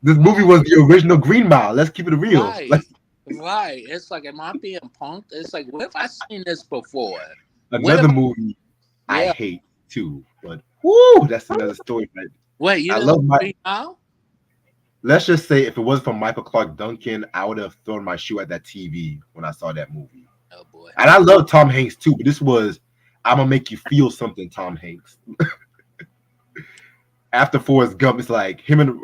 This movie was the original Green Mile. Let's keep it real. Right. Like, right. It's like, am I being punked? It's like, where have I seen this before? Another movie I hate too, but whoo, that's another story. Wait, you love Green Mile? Let's just say if it wasn't for Michael Clark Duncan, I would have thrown my shoe at that TV when I saw that movie. Oh boy. And I love Tom Hanks too, but this was I'm gonna make you feel something, Tom Hanks. After Forrest Gump, it's like him and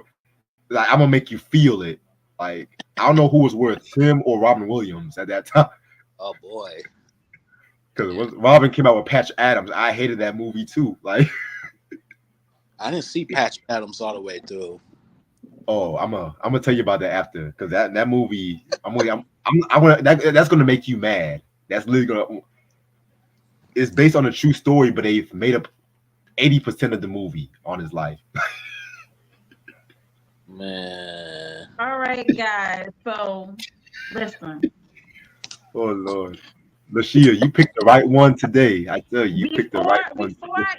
like I'm gonna make you feel it. Like I don't know who was worse, him or Robin Williams at that time. Oh boy. Because when Robin came out with Patch Adams, I hated that movie too. Like I didn't see Patch Adams all the way through. Oh, I'm gonna tell you about that after, because that movie that's gonna make you mad. That's literally gonna. It's based on a true story, but they've made up 80% of the movie on his life. Man. All right, guys. So listen. Oh Lord, Lashia, you picked the right one today. I tell you, picked the right one. Before I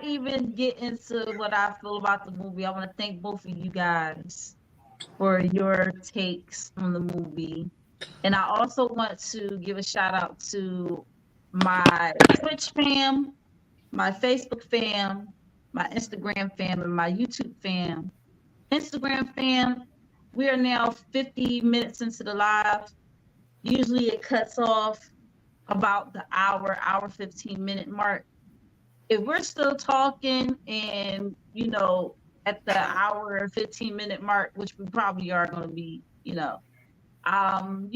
even get into what I feel about the movie, I want to thank both of you guys for your takes on the movie, and I also want to give a shout out to my Twitch fam, my Facebook fam, my Instagram fam, and my YouTube fam. Instagram fam, we are now 50 minutes into the live. Usually it cuts off about the hour 15-minute mark. If we're still talking and, at the hour 15-minute mark, which we probably are going to be, you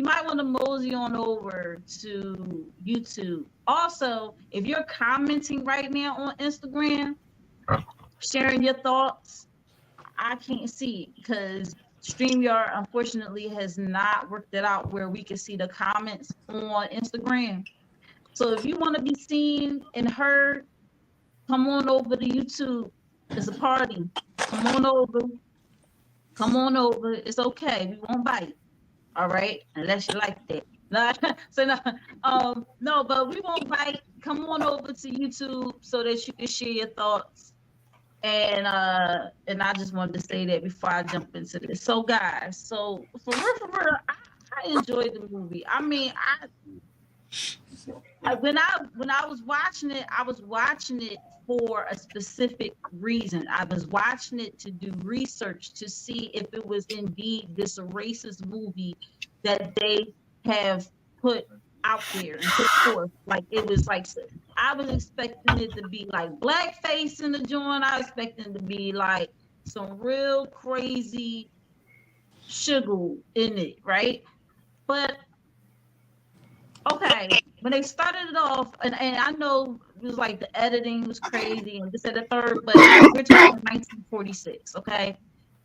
might want to mosey on over to YouTube. Also, if you're commenting right now on Instagram, sharing your thoughts, I can't see it because StreamYard unfortunately has not worked it out where we can see the comments on Instagram. So if you want to be seen and heard, come on over to YouTube. It's a party. Come on over. It's okay. We won't bite. All right, unless you like that. No, but we won't bite. Come on over to YouTube so that you can share your thoughts. And I just wanted to say that before I jump into this. So guys, for real, I enjoyed the movie. I mean, when I was watching it, I was watching it for a specific reason. I was watching it to do research to see if it was indeed this racist movie that they have put out there and put forth. Like it was like I was expecting it to be like blackface in the joint. I was expecting it to be like some real crazy sugar in it, right? But okay, when they started it off, and I know it was like the editing was crazy and this and the third, but we're talking 1946, okay?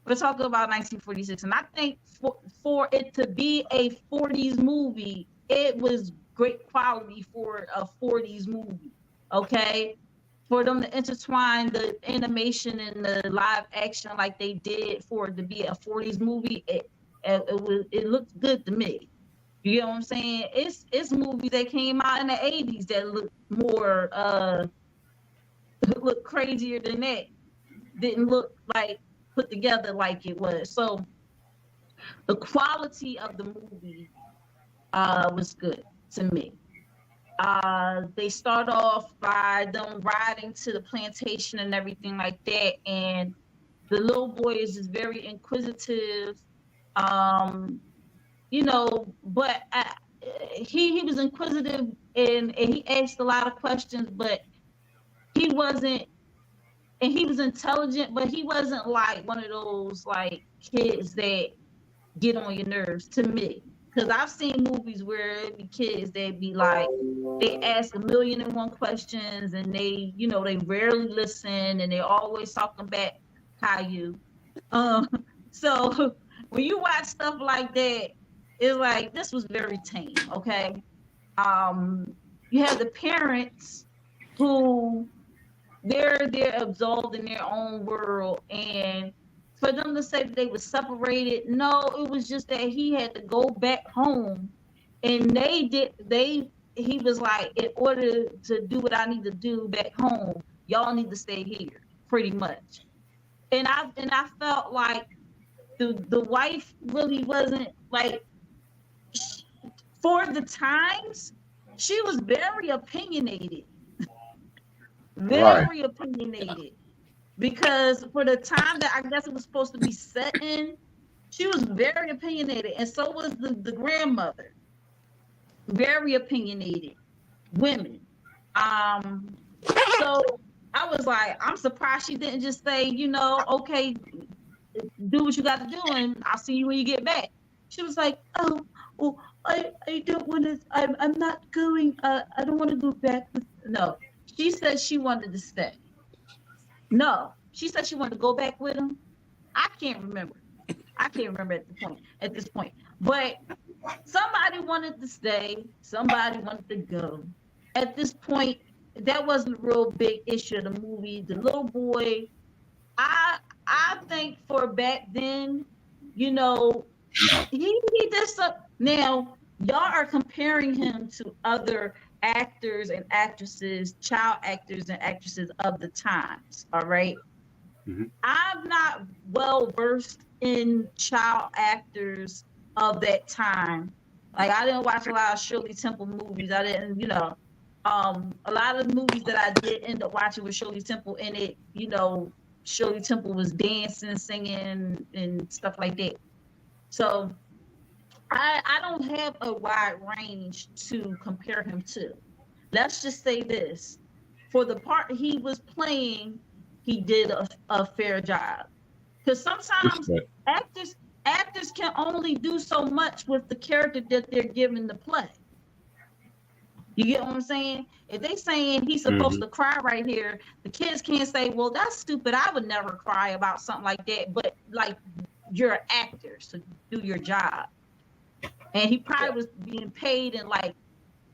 We're talking about 1946, and I think for it to be a 40s movie, it was great quality for a 40s movie, okay? For them to intertwine the animation and the live action like they did for it to be a 40s movie, it looked good to me. You know what I'm saying? It's movies that came out in the 80s that look more look crazier than that. Didn't look like put together like it was. So the quality of the movie was good to me. They start off by them riding to the plantation and everything like that, and the little boy is just very inquisitive. You know, but he was inquisitive and he asked a lot of questions, but he wasn't, and he was intelligent, but he wasn't like one of those like kids that get on your nerves to me. Because I've seen movies where it be kids that be like, they ask 1,000,001 questions and they, you know, they rarely listen and they always talking back Caillou. So when you watch stuff like that, it's like this was very tame, okay? You have the parents who they're absolved in their own world, and for them to say that they were separated, no, it was just that he had to go back home, and he was like, in order to do what I need to do back home, y'all need to stay here, pretty much. And I felt like the wife really wasn't like, for the times, she was very opinionated. Very opinionated. Because for the time that I guess it was supposed to be set in, she was very opinionated. And so was the grandmother. Very opinionated women. So I was like, I'm surprised she didn't just say, you know, okay, do what you got to do and I'll see you when you get back. She was like, oh, I don't want to, I'm not going, I don't want to go back. No, she said she wanted to stay. No, she said she wanted to go back with him. I can't remember. At this point. But somebody wanted to stay. Somebody wanted to go. At this point, that wasn't a real big issue of the movie. The little boy, I think for back then, you know, he did some. Now, y'all are comparing him to other actors and actresses, child actors and actresses of the times. All right. Mm-hmm. I'm not well versed in child actors of that time. Like I didn't watch a lot of Shirley Temple movies. I didn't, you know, a lot of the movies that I did end up watching with Shirley Temple in it, you know, Shirley Temple was dancing, singing, and stuff like that. So I don't have a wide range to compare him to. Let's just say this. For the part he was playing, he did a fair job. Because sometimes actors can only do so much with the character that they're given to play. You get what I'm saying? If they saying he's supposed to cry right here, the kids can't say, well, that's stupid. I would never cry about something like that. But like, you're an actor, so do your job. And he probably was being paid in like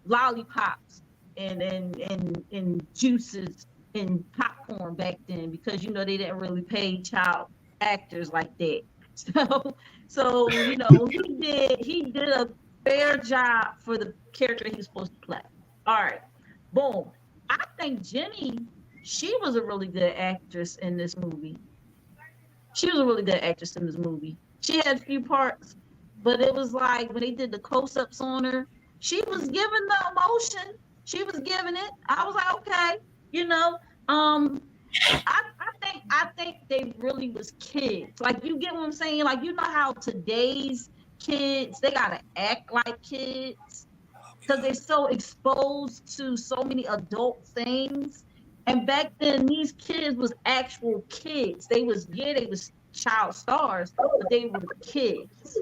lollipops and juices and popcorn back then, because you know they didn't really pay child actors like that. So you know he did a fair job for the character he was supposed to play. All right, boom. I think Jenny, she was a really good actress in this movie. She had a few parts, but it was like when they did the close-ups on her, she was giving the emotion. She was giving it. I was like, okay, you know. I think they really was kids. Like, you get what I'm saying? Like, you know how today's kids, they gotta act like kids because they're so exposed to so many adult things. And back then, these kids was actual kids. They was child stars, but they were kids.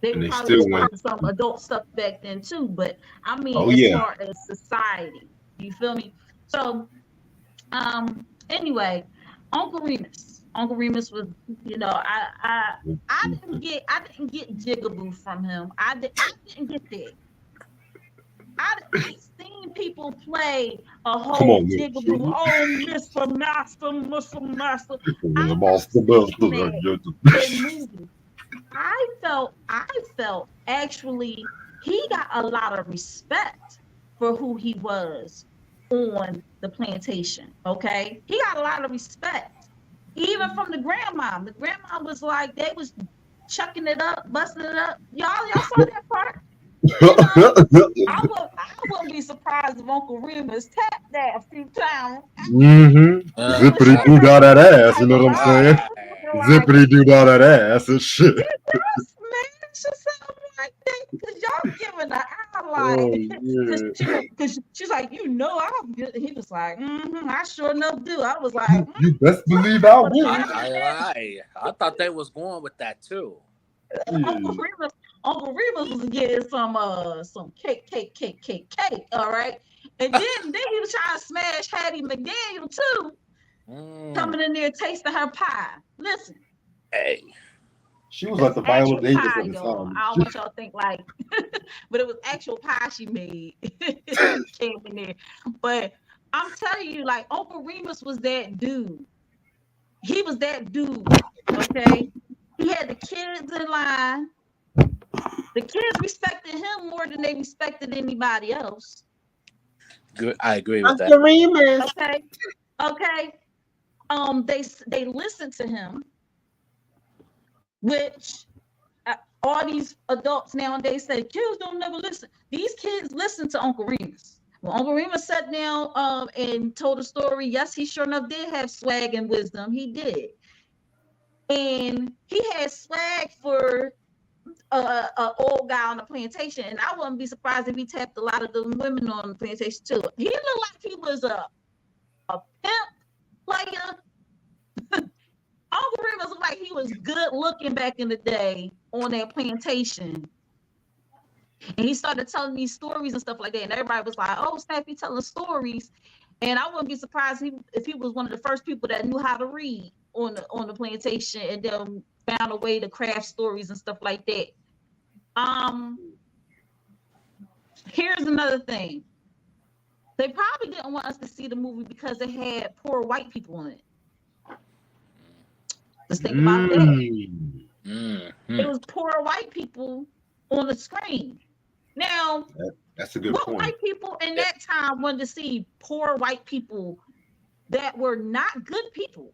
They And were they probably still went. exposed to some adult stuff back then too. But I mean, Oh as yeah. far as society, you feel me? So, anyway, Uncle Remus. Uncle Remus was, you know, I didn't get jigaboo from him. I didn't get that. I've seen people play a Come whole on, jigaboo. Oh, Mr. Master, Mr. Master. man. I've seen that in movies. I felt actually he got a lot of respect for who he was on the plantation. Okay, he got a lot of respect, even from the grandma. The grandma was like, they was chucking it up, busting it up. Y'all saw that part. You know, I wouldn't be surprised if Uncle Remus tapped that a few times. Zippity doo dah that ass, you know what I'm saying? Like, Zippity doo dah that ass and shit. smash or something like that, because y'all giving the Oh eye yeah. because she's like, you know, I'm good. He was like, I sure enough do. I was like, You best believe I would have will. I thought they was going with that too. Uncle Remus was getting some cake. All right, and then he was trying to smash Hattie McDaniel too, coming in there tasting her pie. Listen, Hey, She was like the actual Viola Davis pie, of the y'all. time. I don't want y'all to think like, but it was actual pie she made. She came in there, but I'm telling you, like, Uncle Remus was that dude. He was that dude. Okay, he had the kids in line. The kids respected him more than they respected anybody else. good. I agree with that. Uncle Remus. Okay, okay. They listened to him, which all these adults nowadays say kids don't never listen. These kids listen to Uncle Remus. When Uncle Remus sat down and told a story, yes, he sure enough did have swag and wisdom. He did, and he had swag for a old guy on the plantation, and I wouldn't be surprised if he tapped a lot of the women on the plantation too. He looked like he was a pimp player. Uncle Remus looked like he was good looking back in the day on that plantation. And he started telling these stories and stuff like that. And everybody was like, oh, snap, he telling stories. And I wouldn't be surprised if he was one of the first people that knew how to read on the plantation and then found a way to craft stories and stuff like that. Here's another thing. They probably didn't want us to see the movie because it had poor white people in it. Let's think about that. It was poor white people on the screen. Now, That's a good point. White people in that time wanted to see poor white people that were not good people.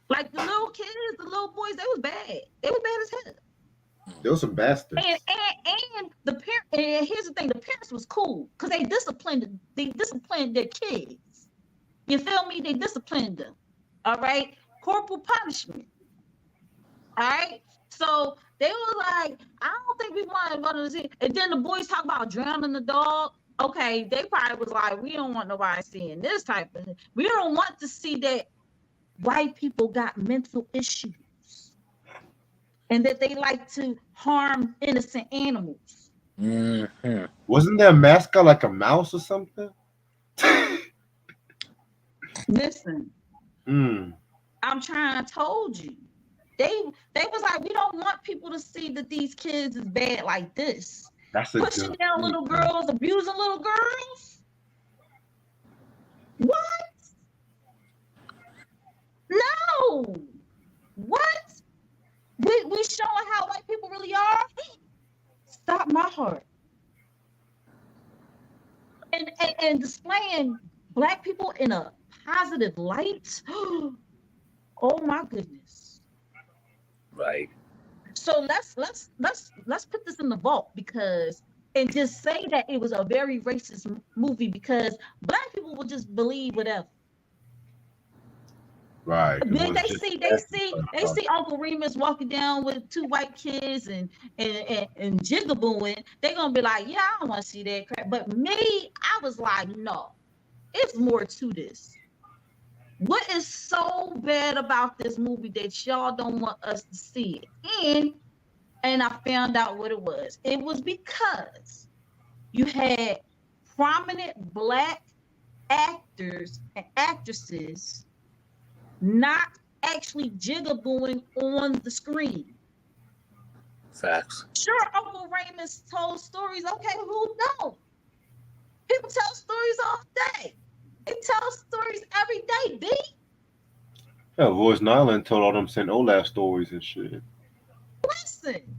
Like the little kids, the little boys, they was bad. They was bad as hell. There was some bastards. And the parent. And here's the thing: the parents was cool because they disciplined their kids. You feel me? They disciplined them. All right, corporal punishment. All right, so they were like, I don't think we want to see. And then the boys talk about drowning the dog. Okay, they probably was like, we don't want nobody seeing this type of thing. We don't want to see that white people got mental issues and that they like to harm innocent animals. Wasn't there a mascot like a mouse or something? Listen, I'm trying to told you. They was like, we don't want people to see that these kids is bad like this. That's pushing down little girls, abusing little girls. What? No. What? We showing how white people really are? Stop my heart. And displaying black people in a positive light. Oh my goodness. Right. So let's put this in the vault because and just say that it was a very racist movie because black people will just believe whatever. Right. It They was just see Uncle Remus walking down with 2 white kids and jigabooing. They're gonna be like, yeah, I don't want to see that crap. But me, I was like, no, it's more to this. What is so bad about this movie that y'all don't want us to see it? And I found out what it was. It was because you had prominent black actors and actresses not actually jigabooing on the screen. Facts. Sure, Uncle Raymond told stories. Okay, who knows? People tell stories all day. They tell stories every day, B. Yeah, Voice Nyland told all them St. Olaf stories and shit. Listen.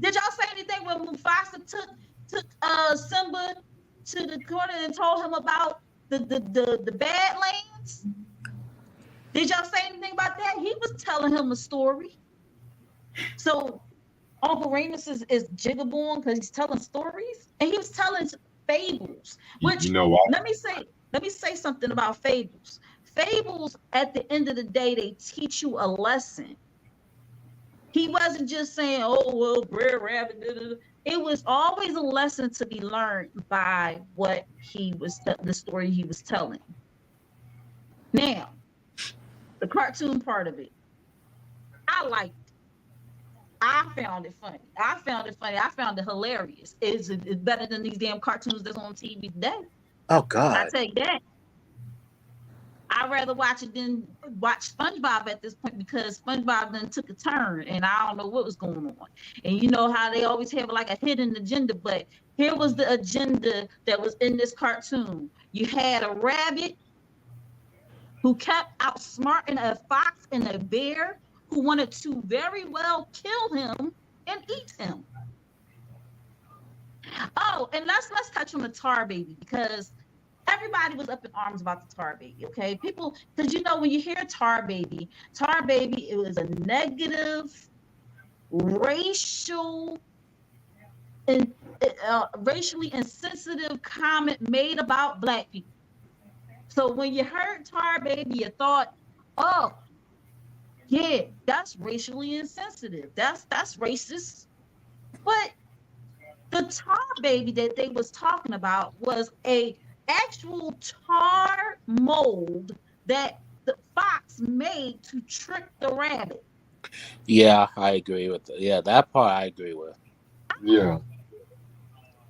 Did y'all say anything when Mufasa took Simba to the corner and told him about the Badlands? Did y'all say anything about that? He was telling him a story. So Uncle Remus is jigabooing because he's telling stories, and he was telling fables. Which You know what? let me say something about fables. Fables, at the end of the day, they teach you a lesson. He wasn't just saying, "Oh well, Brer Rabbit." It was always a lesson to be learned by what he was the story he was telling. Now, the cartoon part of it, I liked it. I found it funny. I found it hilarious. It's better than these damn cartoons that's on TV today. Oh I God. tell you that. I'd rather watch it than watch SpongeBob at this point because SpongeBob then took a turn and I don't know what was going on. And you know how they always have like a hidden agenda, but here was the agenda that was in this cartoon. You had a rabbit who kept outsmarting a fox and a bear who wanted to very well kill him and eat him. Oh, and let's touch on the Tar Baby because everybody was up in arms about the Tar Baby, okay? People, because you know when you hear Tar Baby, it was a negative, racially insensitive comment made about black people. So when you heard Tar Baby, you thought, oh, yeah, that's racially insensitive. That's racist. But the Tar Baby that they was talking about was a actual tar mold that the fox made to trick the rabbit. Yeah, I agree with that. Yeah, that part I agree with. Yeah.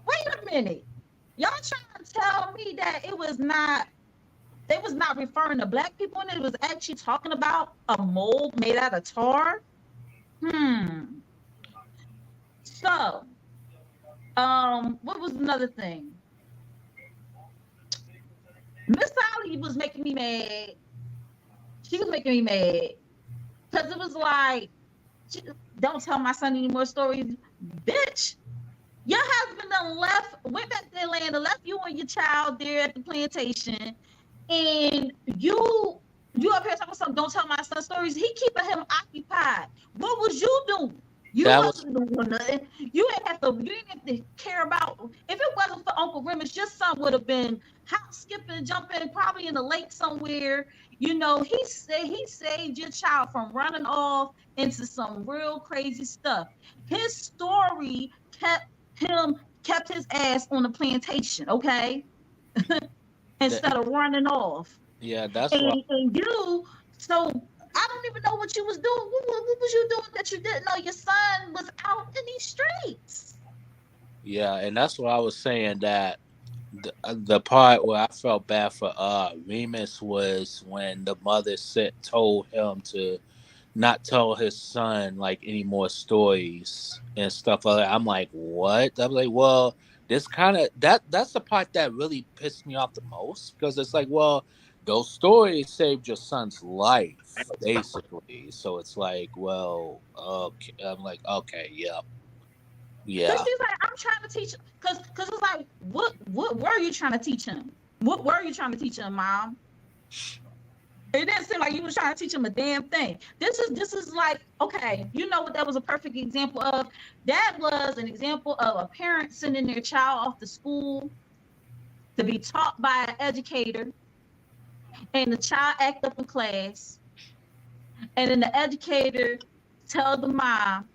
Wait a minute. Y'all trying to tell me that they was not referring to black people and it was actually talking about a mold made out of tar? So, what was another thing? Miss Sally was making me mad. She was making me mad because it was like, don't tell my son any more stories, bitch. Your husband went back to Atlanta, left you and your child there at the plantation, and you up here talking something. Don't tell my son stories. He keeping him occupied. What was you doing? You wasn't doing nothing. You didn't have to care about. If it wasn't for Uncle Remus, your son would have been hop, skipping, jumping, probably in the lake somewhere. You know, he saved your child from running off into some real crazy stuff. His story kept his ass on the plantation, okay? Instead of running off. Yeah, that's and, why. and you, so I don't even know what you was doing. What was you doing that you didn't know your son was out in these streets? Yeah, and that's what I was saying, that the part where I felt bad for Remus was when the mother told him to not tell his son like any more stories and stuff like that. I'm like, what? I'm like, well, this kind of that's the part that really pissed me off the most, because it's like, well, those stories saved your son's life basically. So it's like, well, okay. I'm like, okay, yeah. Because she's like, I'm trying to teach, because it's like, what were you trying to teach him? What were you trying to teach him, Mom? It didn't seem like you was trying to teach them a damn thing. This is like, okay, you know what that was a perfect example of? That was an example of a parent sending their child off to school to be taught by an educator, and the child act up in class, and then the educator tell the mom,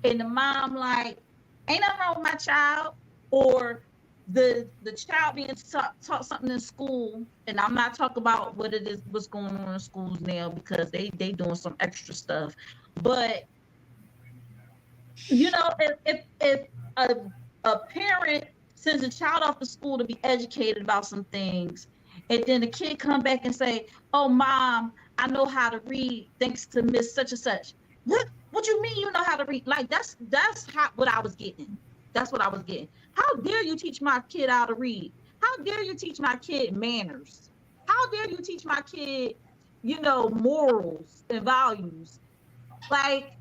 and the mom like, ain't nothing wrong with my child, or the child being taught something in school, and I'm not talking about what it is, what's going on in schools now, because they doing some extra stuff. But you know, if a parent sends a child off to school to be educated about some things, and then the kid come back and say, "Oh, mom, I know how to read thanks to Miss Such and Such." What you mean you know how to read? Like that's what I was getting. That's what I was getting. How dare you teach my kid how to read? How dare you teach my kid manners? How dare you teach my kid, you know, morals and values? Like,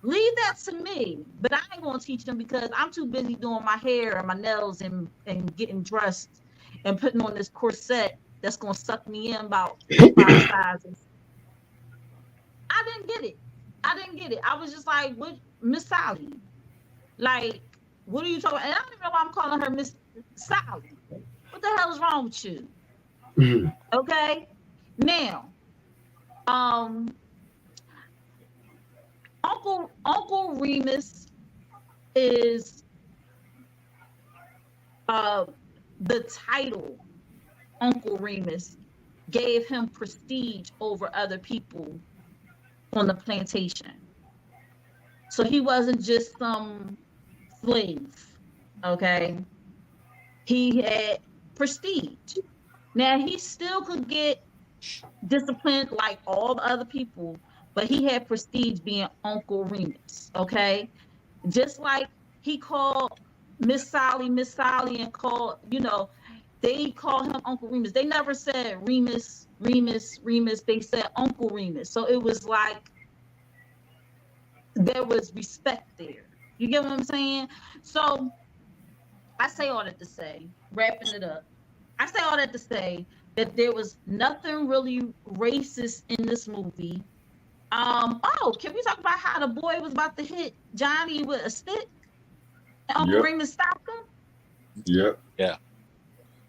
leave that to me. But I ain't gonna teach them because I'm too busy doing my hair and my nails and getting dressed and putting on this corset that's gonna suck me in about 5 sizes. I didn't get it. I was just like, what, Miss Sally? Like, what are you talking about? And I don't even know why I'm calling her Miss Sally. What the hell is wrong with you? Okay? Now, Uncle Remus is the title. Uncle Remus gave him prestige over other people on the plantation. So he wasn't just some slave, okay? He had prestige. Now, he still could get disciplined like all the other people, but he had prestige being Uncle Remus, okay? Just like he called Miss Sally, and called, you know, they call him Uncle Remus. They never said Remus. They said Uncle Remus. So it was like there was respect there. You get what I'm saying? So I say all that to say, wrapping it up, I say all that to say that there was nothing really racist in this movie. Oh, can we talk about how the boy was about to hit Johnny with a stick? And Uncle Remus stopped him? Yep. Yeah.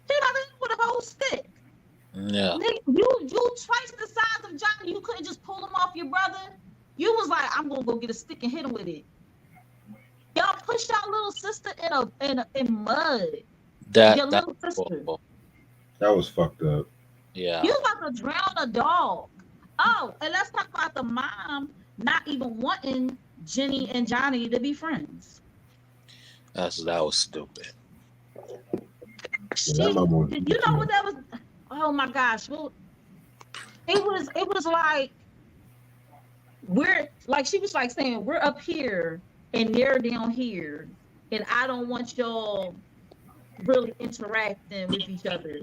He about to hit him with a whole stick. Yeah. You twice the size of Johnny. You couldn't just pull him off your brother. You was like, I'm gonna go get a stick and hit him with it. Y'all pushed y'all little sister in mud. Your little sister. Horrible. That was fucked up. Yeah. You about to drown a dog. Oh, and let's talk about the mom not even wanting Jenny and Johnny to be friends. That was stupid. You know what that was? Oh my gosh. Well, it was like we're like, she was like saying, we're up here and they're down here, and I don't want y'all really interacting with each other.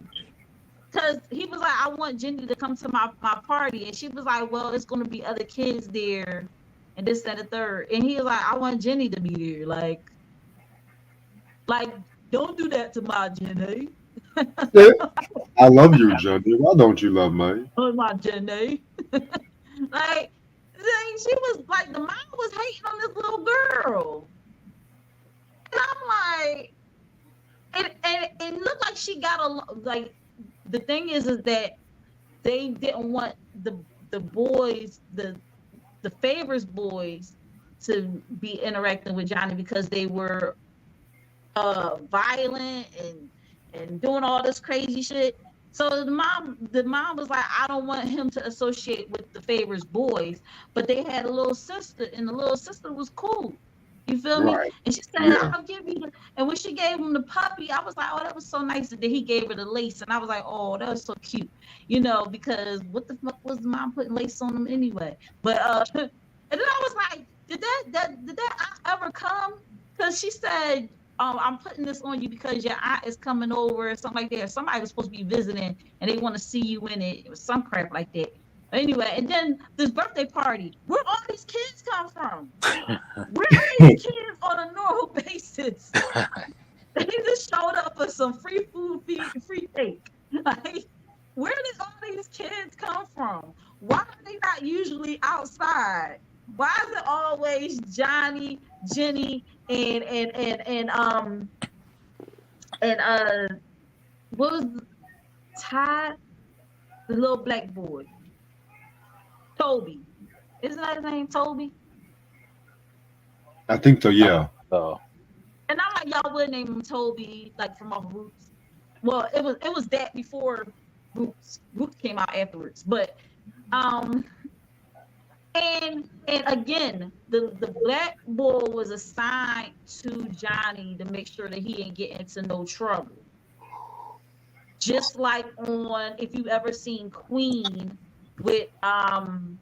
Because he was like, I want Jenny to come to my party. And she was like, well, it's going to be other kids there and this and the third. And he was like, I want Jenny to be there. Like don't do that to my Jenny. I love you, Jenny. Why don't you love me? Oh, my Jenny. Like, she was like, the mom was hating on this little girl. And I'm like, and it looked like she got like, the thing is that they didn't want the boys, the Favors boys, to be interacting with Johnny because they were violent and doing all this crazy shit. So the mom was like, I don't want him to associate with the Favors boys, but they had a little sister, and the little sister was cool. You feel me? And she said, I'll give you and when she gave him the puppy, I was like, oh, that was so nice that he gave her the lace. And I was like, oh, that was so cute. You know, because what the fuck was the mom putting lace on him anyway? But and then I was like, did that ever come? Because she said, I'm putting this on you because your aunt is coming over or something like that. Somebody was supposed to be visiting and they want to see you in it. It was some crap like that. Anyway, and then this birthday party, where all these kids come from? Where are these kids on a normal basis? They just showed up for some free food, free cake. Like, Where did all these kids come from? Why are they not usually outside? Why is it always Johnny, Jenny, and what was Todd, the little black boy, Toby? Isn't that his name, Toby? I think so. Yeah. Oh, And I'm like, y'all would name him Toby, like from off Roots. Well, it was that before Roots. Roots came out afterwards, but and again, the black boy was assigned to Johnny to make sure that he didn't get into no trouble. Just like on, if you've ever seen Queen with Halle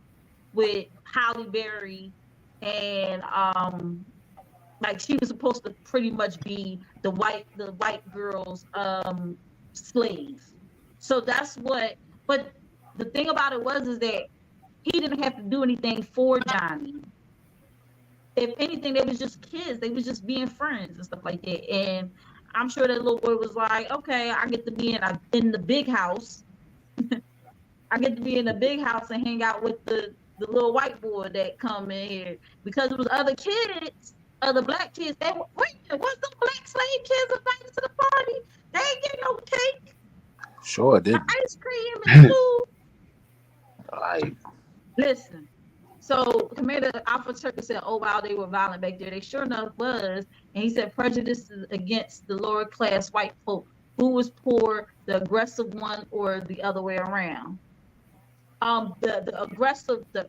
Berry, and like she was supposed to pretty much be the white girl's slave. So that's what. But the thing about it is that he didn't have to do anything for Johnny. If anything, they was just kids. They was just being friends and stuff like that. And I'm sure that little boy was like, okay, I get to be in the big house. I get to be in the big house and hang out with the little white boy that come in here. Because it was other kids, other black kids. They were, wait, was the black slave kids invited to the party? They ain't get no cake. sure did. Ice cream and food. Like, Listen, so Commander Alpha Turkey said, oh, wow, they were violent back there. They sure enough was. And he said prejudice against the lower class white folk. Who was poor, the aggressive one or the other way around? The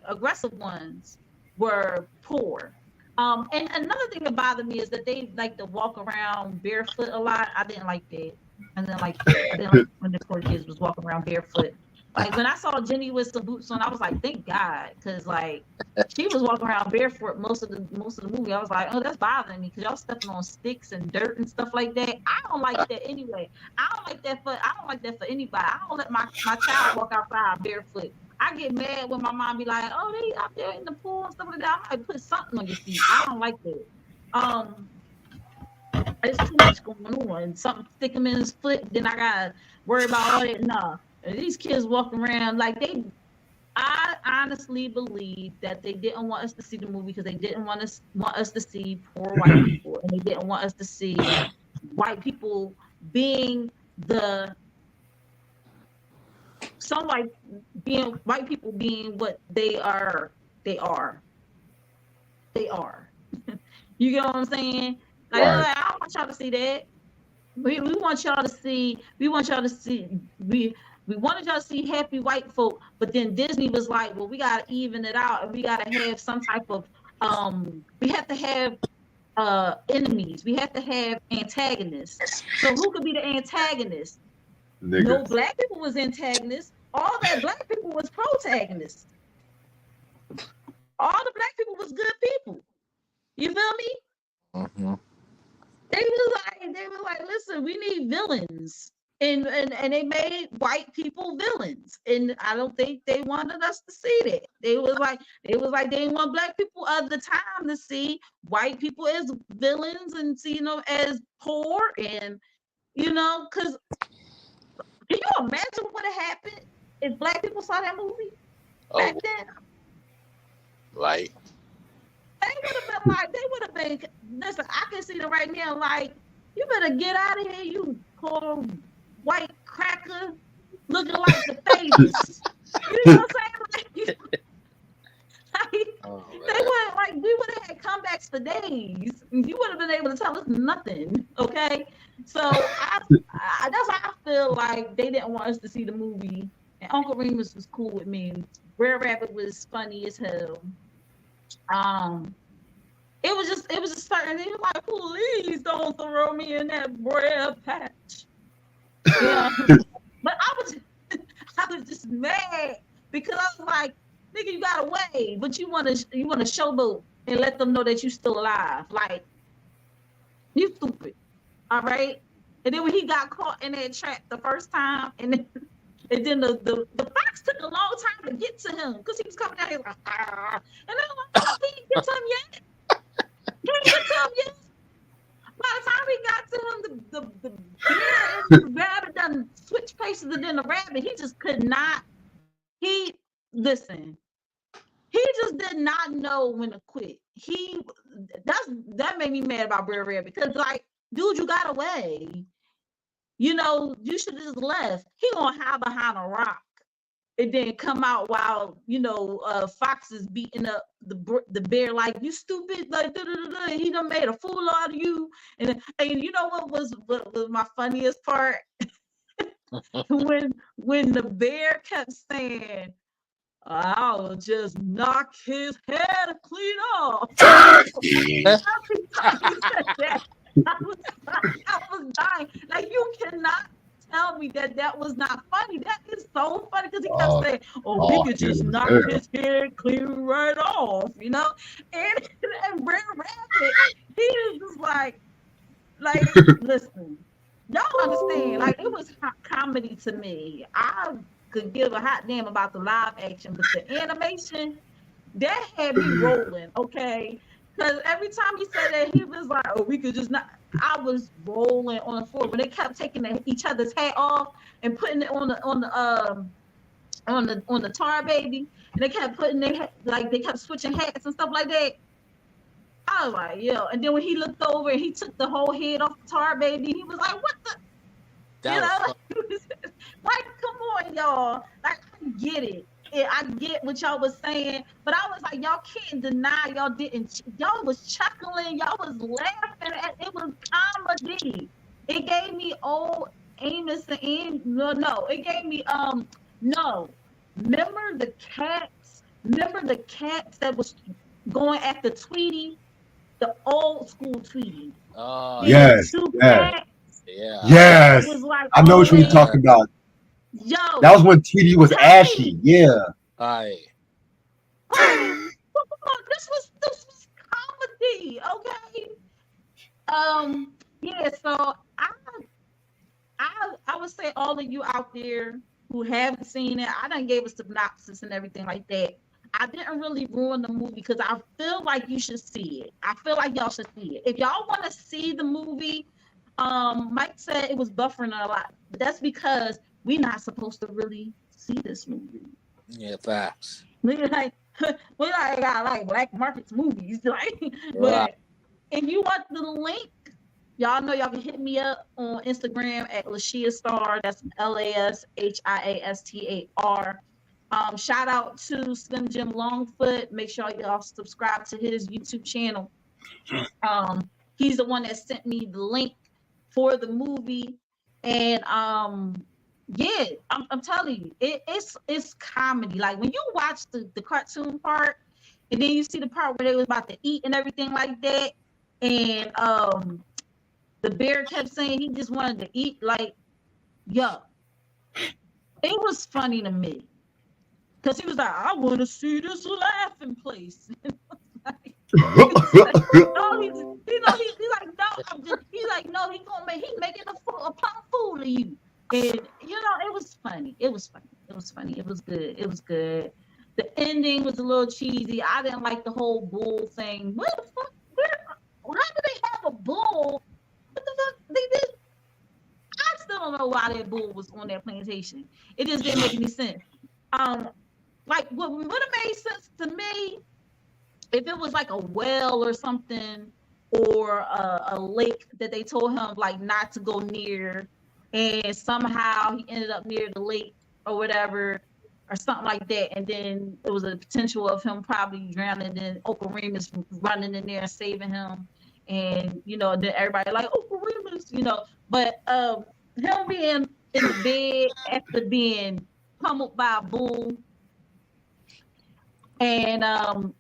aggressive ones were poor. And another thing that bothered me is that they like to walk around barefoot a lot. I didn't like that. I didn't like when the poor kids was walking around barefoot. Like when I saw Jenny with some boots on, I was like, thank God, because like she was walking around barefoot most of the movie. I was like, oh, that's bothering me because y'all stepping on sticks and dirt and stuff like that. I don't like that anyway. I don't like that for anybody. I don't let my child walk outside barefoot. I get mad when my mom be like, oh, they out there in the pool and stuff like that. I might put something on your feet. I don't like that. There's too much going on. Something stick him in his foot, then I gotta worry about all that. Nah. These kids walking around like I honestly believe that they didn't want us to see the movie because they didn't want us to see poor white people, and they didn't want us to see white people being white people being what they are. You get what I'm saying? Like, Right. I don't want y'all to see that. We want y'all to see. We wanted y'all to see happy white folk, but then Disney was like, well, we gotta even it out, and we gotta have some type of we have to have enemies. We have to have antagonists. So who could be the antagonist? Nigga. No black people was antagonists. All that black people was protagonists. All the black people was good people. You feel me? mm-hmm. They was like, listen, we need villains. And they made white people villains, and I don't think they wanted us to see that. They was like they didn't want black people at the time to see white people as villains and see them as poor, and because can you imagine what would have happened if black people saw that movie back then? Like They would have been. Listen, I can see them right now. Like, you better get out of here, you poor white cracker looking like the famous. You know what I'm saying? We would have had comebacks for days. You would have been able to tell us nothing. Okay, so that's why I feel like they didn't want us to see the movie. And Uncle Remus was cool with me. Brer Rabbit was funny as hell. It was just certain things like, please don't throw me in that bread patch. Yeah. But I was just mad because I was like, nigga, you got away, but you want to showboat and let them know that you still alive. Like, you stupid. All right. And then when he got caught in that trap the first time, and then the fox took a long time to get to him because he was coming out here like, ah. And I'm like, he didn't get to him yet. He didn't get to him yet. By the time we got to him, the bear and the rabbit done switch places, and then the rabbit, he just could not. Listen. He just did not know when to quit. That made me mad about Brer Rabbit because, like, dude, you got away. You know, you should have just left. He gonna hide behind a rock and then come out while Fox is beating up the bear like, you stupid, like he done made a fool out of you. And you know what was my funniest part? when the bear kept saying, I'll just knock his head clean off. Every time he said that, I was dying. Like, you cannot tell me that was not funny. That is so funny because he kept saying, we could just knock his head clean right off, you know? And Brer Rabbit, he is just like, listen, y'all understand, like, it was comedy to me. I could give a hot damn about the live action, but the animation, that had me rolling, okay? Because every time he said that, he was like, we could just not. I was rolling on the floor when they kept taking each other's hat off and putting it on the tar baby, and they kept putting they kept switching hats and stuff like that. I was like, yo. And then when he looked over and he took the whole head off the tar baby, he was like, what the? Like, come on, y'all. Like, I get it. I get what y'all was saying, but I was like, y'all can't deny y'all was chuckling, y'all was laughing at it. Was comedy. It gave me old Amos and it gave me no. Remember the cats that was going after Tweety, the old school Tweety. Oh, yes. Cats. Yeah. Yes. Like, I know what you're talking about. Yo, that was when Tweety was ashy. Yeah. Aye. This was comedy, okay? Yeah. So I would say all of you out there who haven't seen it, I done gave a synopsis and everything like that. I didn't really ruin the movie because I feel like you should see it. I feel like y'all should see it. If y'all want to see the movie, Mike said it was buffering a lot. But that's because we're not supposed to really see this movie. Yeah, facts. We got like black markets movies, like. But if you want the link, y'all know y'all can hit me up on Instagram at Lashia Star. That's LASHIASTAR. Shout out to Slim Jim Longfoot. Make sure y'all subscribe to his YouTube channel. He's the one that sent me the link for the movie, and yeah, I'm telling you, it's comedy. Like, when you watch the cartoon part, and then you see the part where they was about to eat and everything like that, and the bear kept saying he just wanted to eat. Like, yo, it was funny to me because he was like, I want to see this laughing place. He's making a plumb fool of you. And it was funny. It was good. The ending was a little cheesy. I didn't like the whole bull thing. What the fuck? How do they have a bull? What the fuck they did? I still don't know why that bull was on that plantation. It just didn't make any sense. Like, what would have made sense to me if it was like a well or something, or a lake that they told him like not to go near, and somehow he ended up near the lake or whatever, or something like that, and then there was a potential of him probably drowning, and Uncle Remus running in there and saving him, and then everybody like, Uncle Remus, but him being in the bed after being pummeled by a bull, and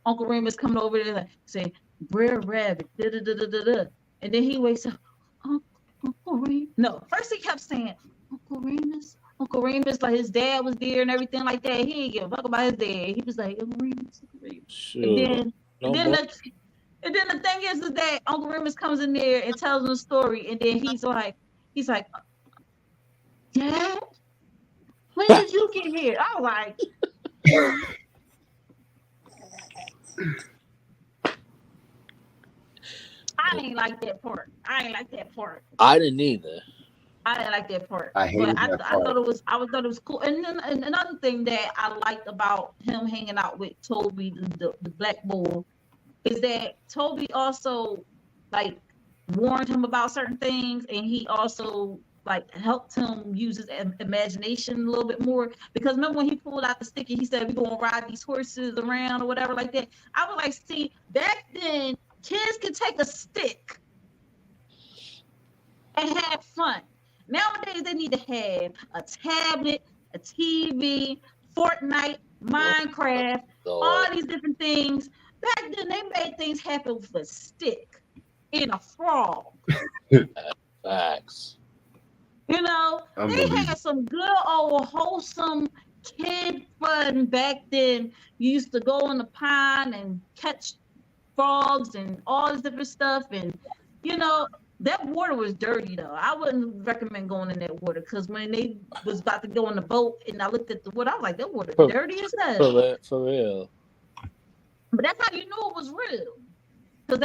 Uncle Remus coming over there like saying, Brer Rabbit, and then he wakes up, Uncle Remus. No, first he kept saying, Uncle Remus, like his dad was there and everything like that. He didn't give a fuck about his dad. He was like, Uncle Remus. Sure. And then the thing is that Uncle Remus comes in there and tells him a story, and then he's like, Dad, when did you get here? I was like, I ain't like that part. I ain't like that part. I didn't either. I didn't like that part. I hated But I that thought part. it was cool. And then and another thing that I liked about him hanging out with Toby, the black bull, is that Toby also like warned him about certain things, and he also like helped him use his imagination a little bit more. Because remember when he pulled out the stick and he said, "We're gonna ride these horses around or whatever like that." I was like, see, back then kids could take a stick and have fun. Nowadays they need to have a tablet, a TV, Fortnite, Minecraft, all these different things. Back then they made things happen with a stick and a frog. Facts. You know, they had some good old wholesome kid fun back then. You used to go in the pond and catch frogs and all this different stuff. And, you know, that water was dirty, though. I wouldn't recommend going in that water because when they was about to go in the boat and I looked at the water, I was like, that water dirty as hell. For real. But that's how you knew it was real. Because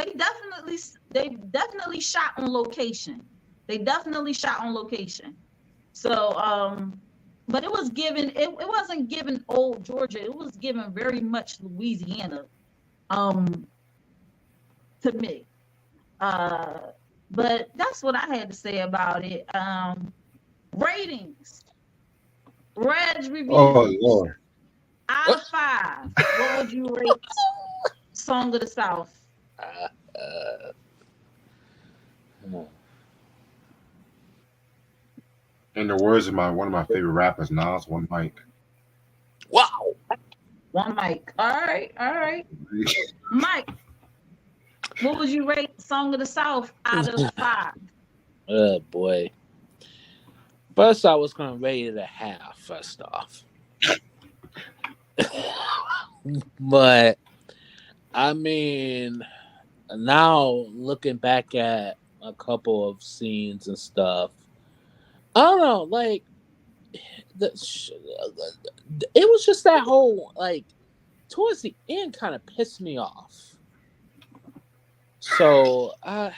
they definitely shot on location. They definitely shot on location. So, but it was given, it wasn't given old Georgia. It was given very much Louisiana, to me. But that's what I had to say about it. Ratings. Regreviews. Oh Lord. Out of 5, what would you rate Song of the South? In the words of one of my favorite rappers, Nas, One Mike. Wow. One Mike. All right. Mike, what would you rate Song of the South out of 5? Oh boy. First, I was gonna rate it a half. First off, but I mean, now looking back at a couple of scenes and stuff, I don't know. Like, it was just that whole like towards the end kind of pissed me off. So I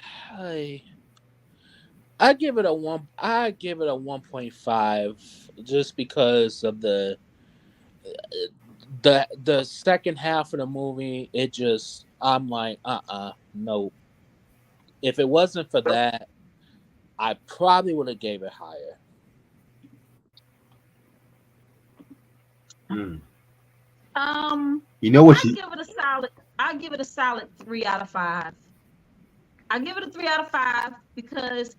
give it a 1.5 just because of the second half of the movie. It just I'm like no. If it wasn't for that, I probably would have gave it higher. You know what? I give it a solid 3 out of 5. I give it a 3 out of 5 because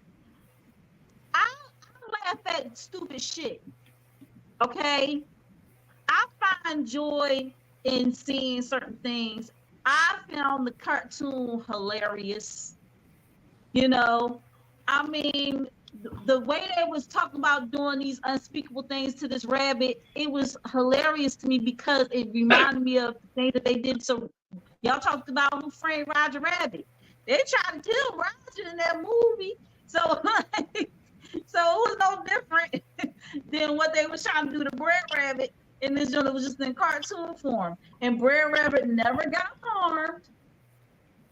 I laugh at stupid shit. Okay, I find joy in seeing certain things. I found the cartoon hilarious. You know, I mean, the way they was talking about doing these unspeakable things to this rabbit, it was hilarious to me because it reminded me of the thing that they did. So y'all talked about Who Framed Roger Rabbit. They tried to kill Roger in that movie. So it was no different than what they was trying to do to Brer Rabbit in this joint. It was just in cartoon form. And Brer Rabbit never got harmed.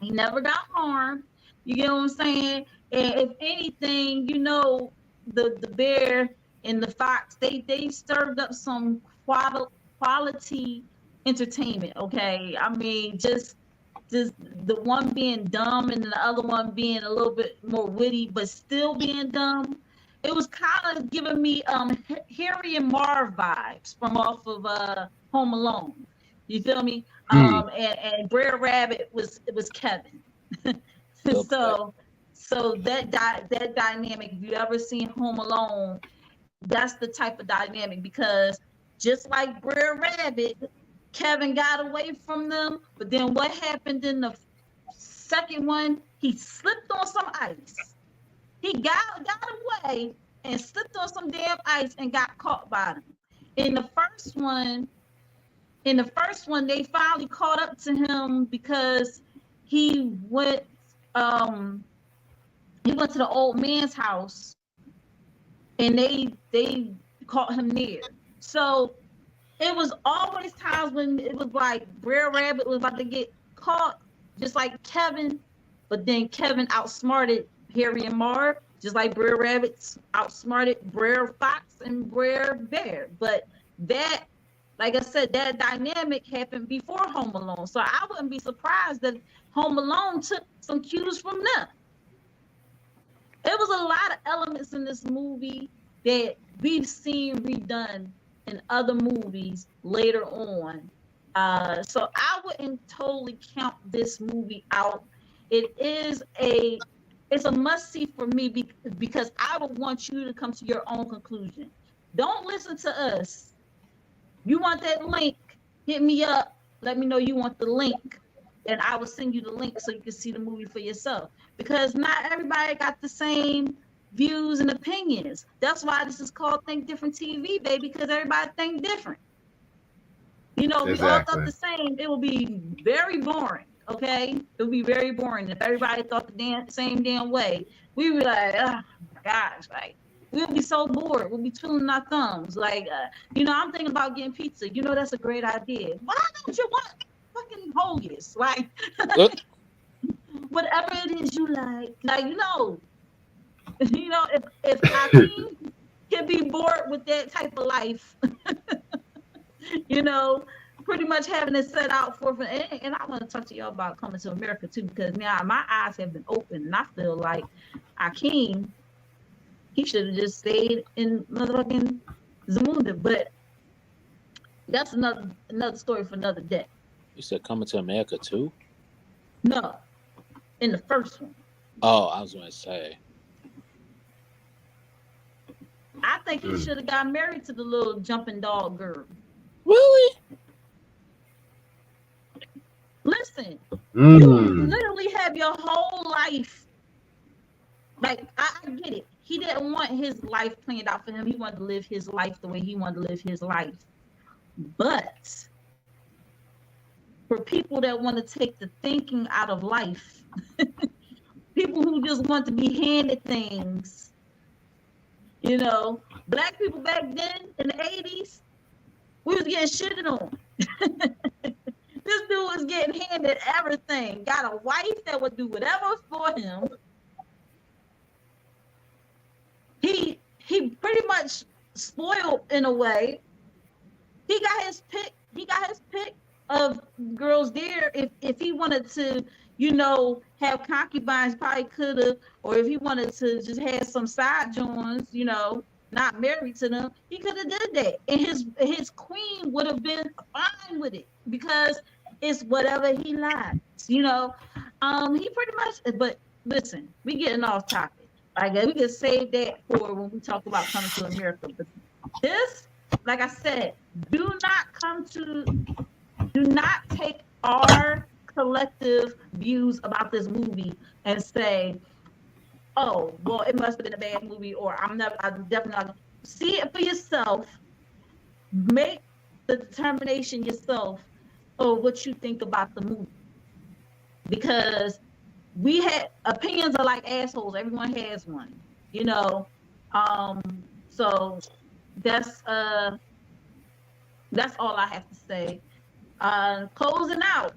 He never got harmed. You get what I'm saying? And if anything, you know, the bear and the fox, they served up some quality entertainment, okay? I mean, just the one being dumb and the other one being a little bit more witty, but still being dumb. It was kind of giving me Harry and Marv vibes from off of Home Alone. You feel me? And Brer Rabbit was Kevin. So that dynamic, if you ever seen Home Alone, that's the type of dynamic, because just like Brer Rabbit, Kevin got away from them, but then what happened in the second one? He slipped on some ice. He got away and slipped on some damn ice and got caught by them. In the first one, they finally caught up to him because he went to the old man's house and they caught him there. So it was always times when it was like Brer Rabbit was about to get caught, just like Kevin but then Kevin outsmarted Harry and Marv, just like Brer Rabbit outsmarted Brer Fox and Brer Bear. But that, like I said, that dynamic happened before Home Alone. So I wouldn't be surprised that Home Alone took some cues from them. There was a lot of elements in this movie that we've seen redone in other movies later on. So I wouldn't totally count this movie out. It's a must-see for me because I would want you to come to your own conclusion. Don't listen to us. You want that link, hit me up. Let me know you want the link, and I will send you the link so you can see the movie for yourself. Because not everybody got the same views and opinions. That's why this is called Think Different TV, baby, because everybody think different. You know, if we all thought the same, it would be very boring, okay? It would be very boring. If everybody thought the same damn way, we would be like, oh my gosh, like, we would be so bored. We'll be twiddling our thumbs. Like, you know, I'm thinking about getting pizza. You know, that's a great idea. Why don't you want fucking Hoagies? Like, whatever it is you like, you know, if Hakeem can be bored with that type of life, you know, pretty much having it set out for, and I want to talk to y'all about Coming to America too, because now my eyes have been opened, and I feel like Hakeem, he should have just stayed in motherfucking Zamunda, but that's another story for another day. You said Coming to America too? No, in the first one. Oh, I was going to say. I think he should have got married to the little jumping dog girl. Really? Listen, you literally have your whole life. Like, I get it. He didn't want his life planned out for him. He wanted to live his life the way he wanted to live his life. But for people that want to take the thinking out of life, people who just want to be handed things, you know, black people back then in the 80s, we was getting shitted on. This dude was getting handed everything. Got a wife that would do whatever for him. He pretty much spoiled in a way. He got his pick of girls there. If he wanted to, you know, have concubines, probably could have, or if he wanted to just have some side joints, you know, not married to them, he could have did that. And his queen would have been fine with it because it's whatever he likes, you know. He pretty much, but listen, we getting off topic. Like, we can save that for when we talk about Coming to America. But this, like I said, do not take our collective views about this movie and say, oh, well, it must have been a bad movie, or I'm definitely not gonna see it for yourself. Make the determination yourself of what you think about the movie. Because we had opinions are like assholes. Everyone has one, you know. So that's all I have to say. Closing out.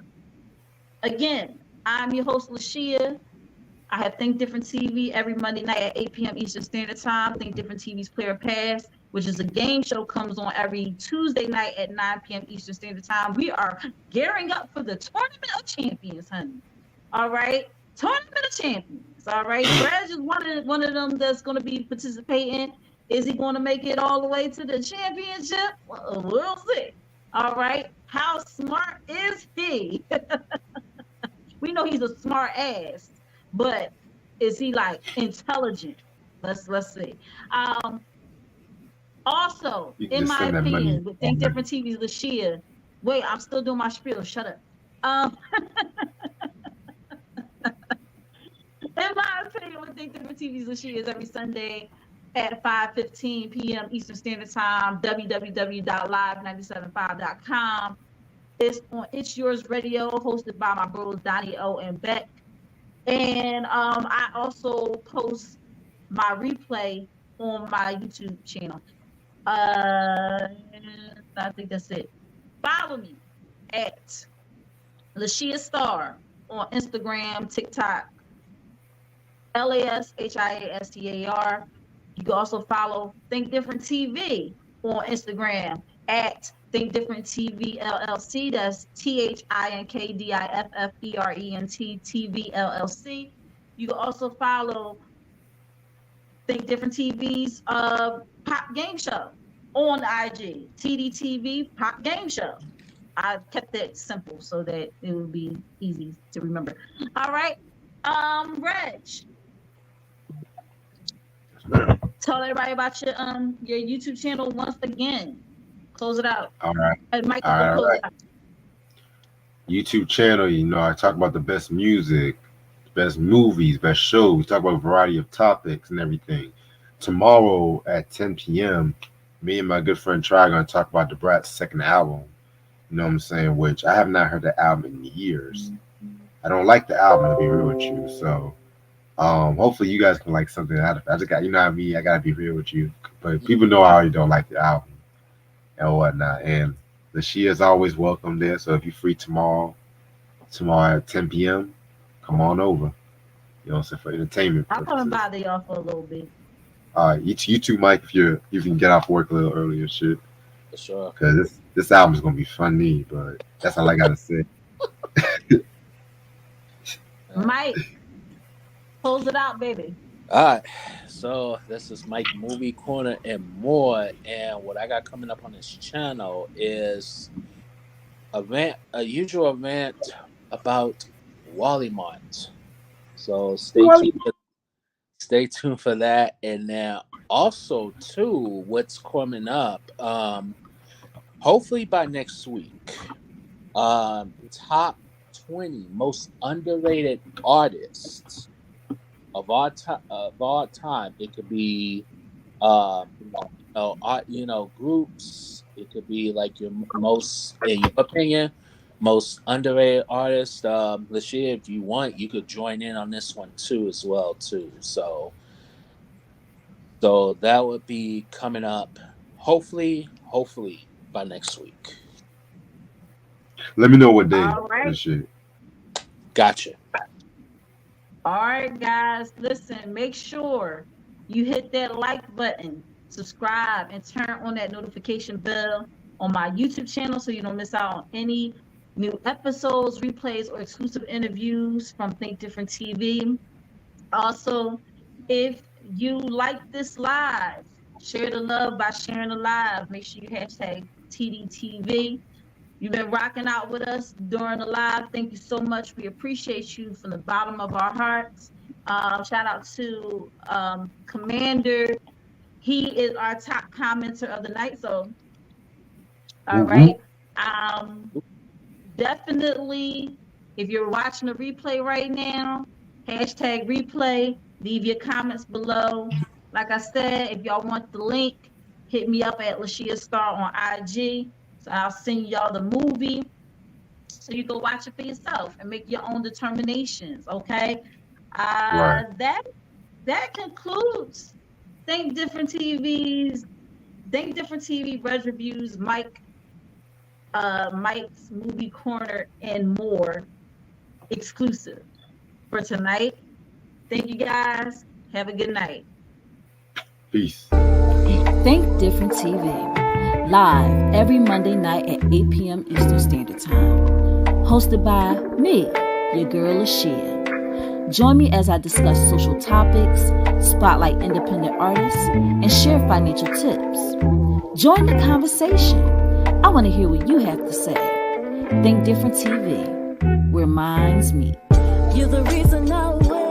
Again, I'm your host, Lashia. I have Think Different TV every Monday night at 8 p.m. Eastern Standard Time. Think Different TV's Player Pass, which is a game show, comes on every Tuesday night at 9 p.m. Eastern Standard Time. We are gearing up for the Tournament of Champions, honey. All right? Tournament of Champions. All right? Reg is one of them that's going to be participating. Is he going to make it all the way to the championship? Well, we'll see. All right? How smart is he? We know he's a smart ass. But is he like intelligent? Let's see. Also, in my opinion, with Think Different TV's Lashia. Wait, I'm still doing my spiel. Shut up. In my opinion, with Think Different TV's Lashia is every Sunday at 5:15 p.m. Eastern Standard Time. www.live975.com. It's on It's Yours Radio, hosted by my bros Donnie O and Beck. And I also post my replay on my YouTube channel. I think that's it. Follow me at Lashia Star on Instagram, TikTok, LASHIASTAR. You can also follow Think Different TV on Instagram at Think Different TV LLC. That's THINKDIFFERENT TV LLC. You can also follow Think Different TV's Pop Game Show on IG. Tdtv Pop Game Show. I kept it simple so that it would be easy to remember. All right. Reg, tell everybody about your YouTube channel once again. Close it out. All right. And Mike, All close right. it out. YouTube channel, I talk about the best music, best movies, best shows. We talk about a variety of topics and everything. Tomorrow at 10 p.m., me and my good friend Try are going to talk about the Brat's second album. You know what I'm saying? Which I have not heard the album in years. I don't like the album, to be real with you. So hopefully you guys can like something out of it. I just got, you know what I mean? I got to be real with you. But people know I already don't like the album and whatnot. And Lashia is always welcome there. So if you're free tomorrow at 10 p.m., come on over. You know what I'm saying? For entertainment I'm purposes. gonna bother y'all for a little bit. All right, you too, Mike, if you can get off work a little earlier, shit. For sure. Because this album is gonna be funny, but that's all I gotta say. Mike, close it out, baby. All right. So this is Mike Movie Corner and more. And what I got coming up on this channel is a usual event about Wally Mart. So stay tuned for that. And then also too, what's coming up, hopefully by next week, top 20 most underrated artists of our time. It could be groups. It could be like your most, in your opinion, most underrated artist. Lashia, if you want, you could join in on this one too as well too. So that would be coming up hopefully by next week. Let me know what day. All right. Lashia. Gotcha. All right, guys, listen, make sure you hit that like button, subscribe, and turn on that notification bell on my YouTube channel so you don't miss out on any new episodes, replays, or exclusive interviews from Think Different TV. Also, if you like this live, share the love by sharing the live. Make sure you hashtag Tdtv. You've been rocking out with us during the live. Thank you so much. We appreciate you from the bottom of our hearts. Shout out to Commander. He is our top commenter of the night. So, all right. Definitely, if you're watching the replay right now, hashtag replay. Leave your comments below. Like I said, if y'all want the link, hit me up at Lashia Star on IG. So I'll send y'all the movie so you can watch it for yourself and make your own determinations, okay? Right. That concludes Think Different TV, Regreviews, Mike's Movie Corner, and more exclusive for tonight. Thank you, guys. Have a good night. Peace. Think Different TV. Live every Monday night at 8 p.m. Eastern Standard Time. Hosted by me, your girl Lashia. Join me as I discuss social topics, spotlight independent artists, and share financial tips. Join the conversation. I want to hear what you have to say. Think Different TV, where minds meet. You're the reason I wait.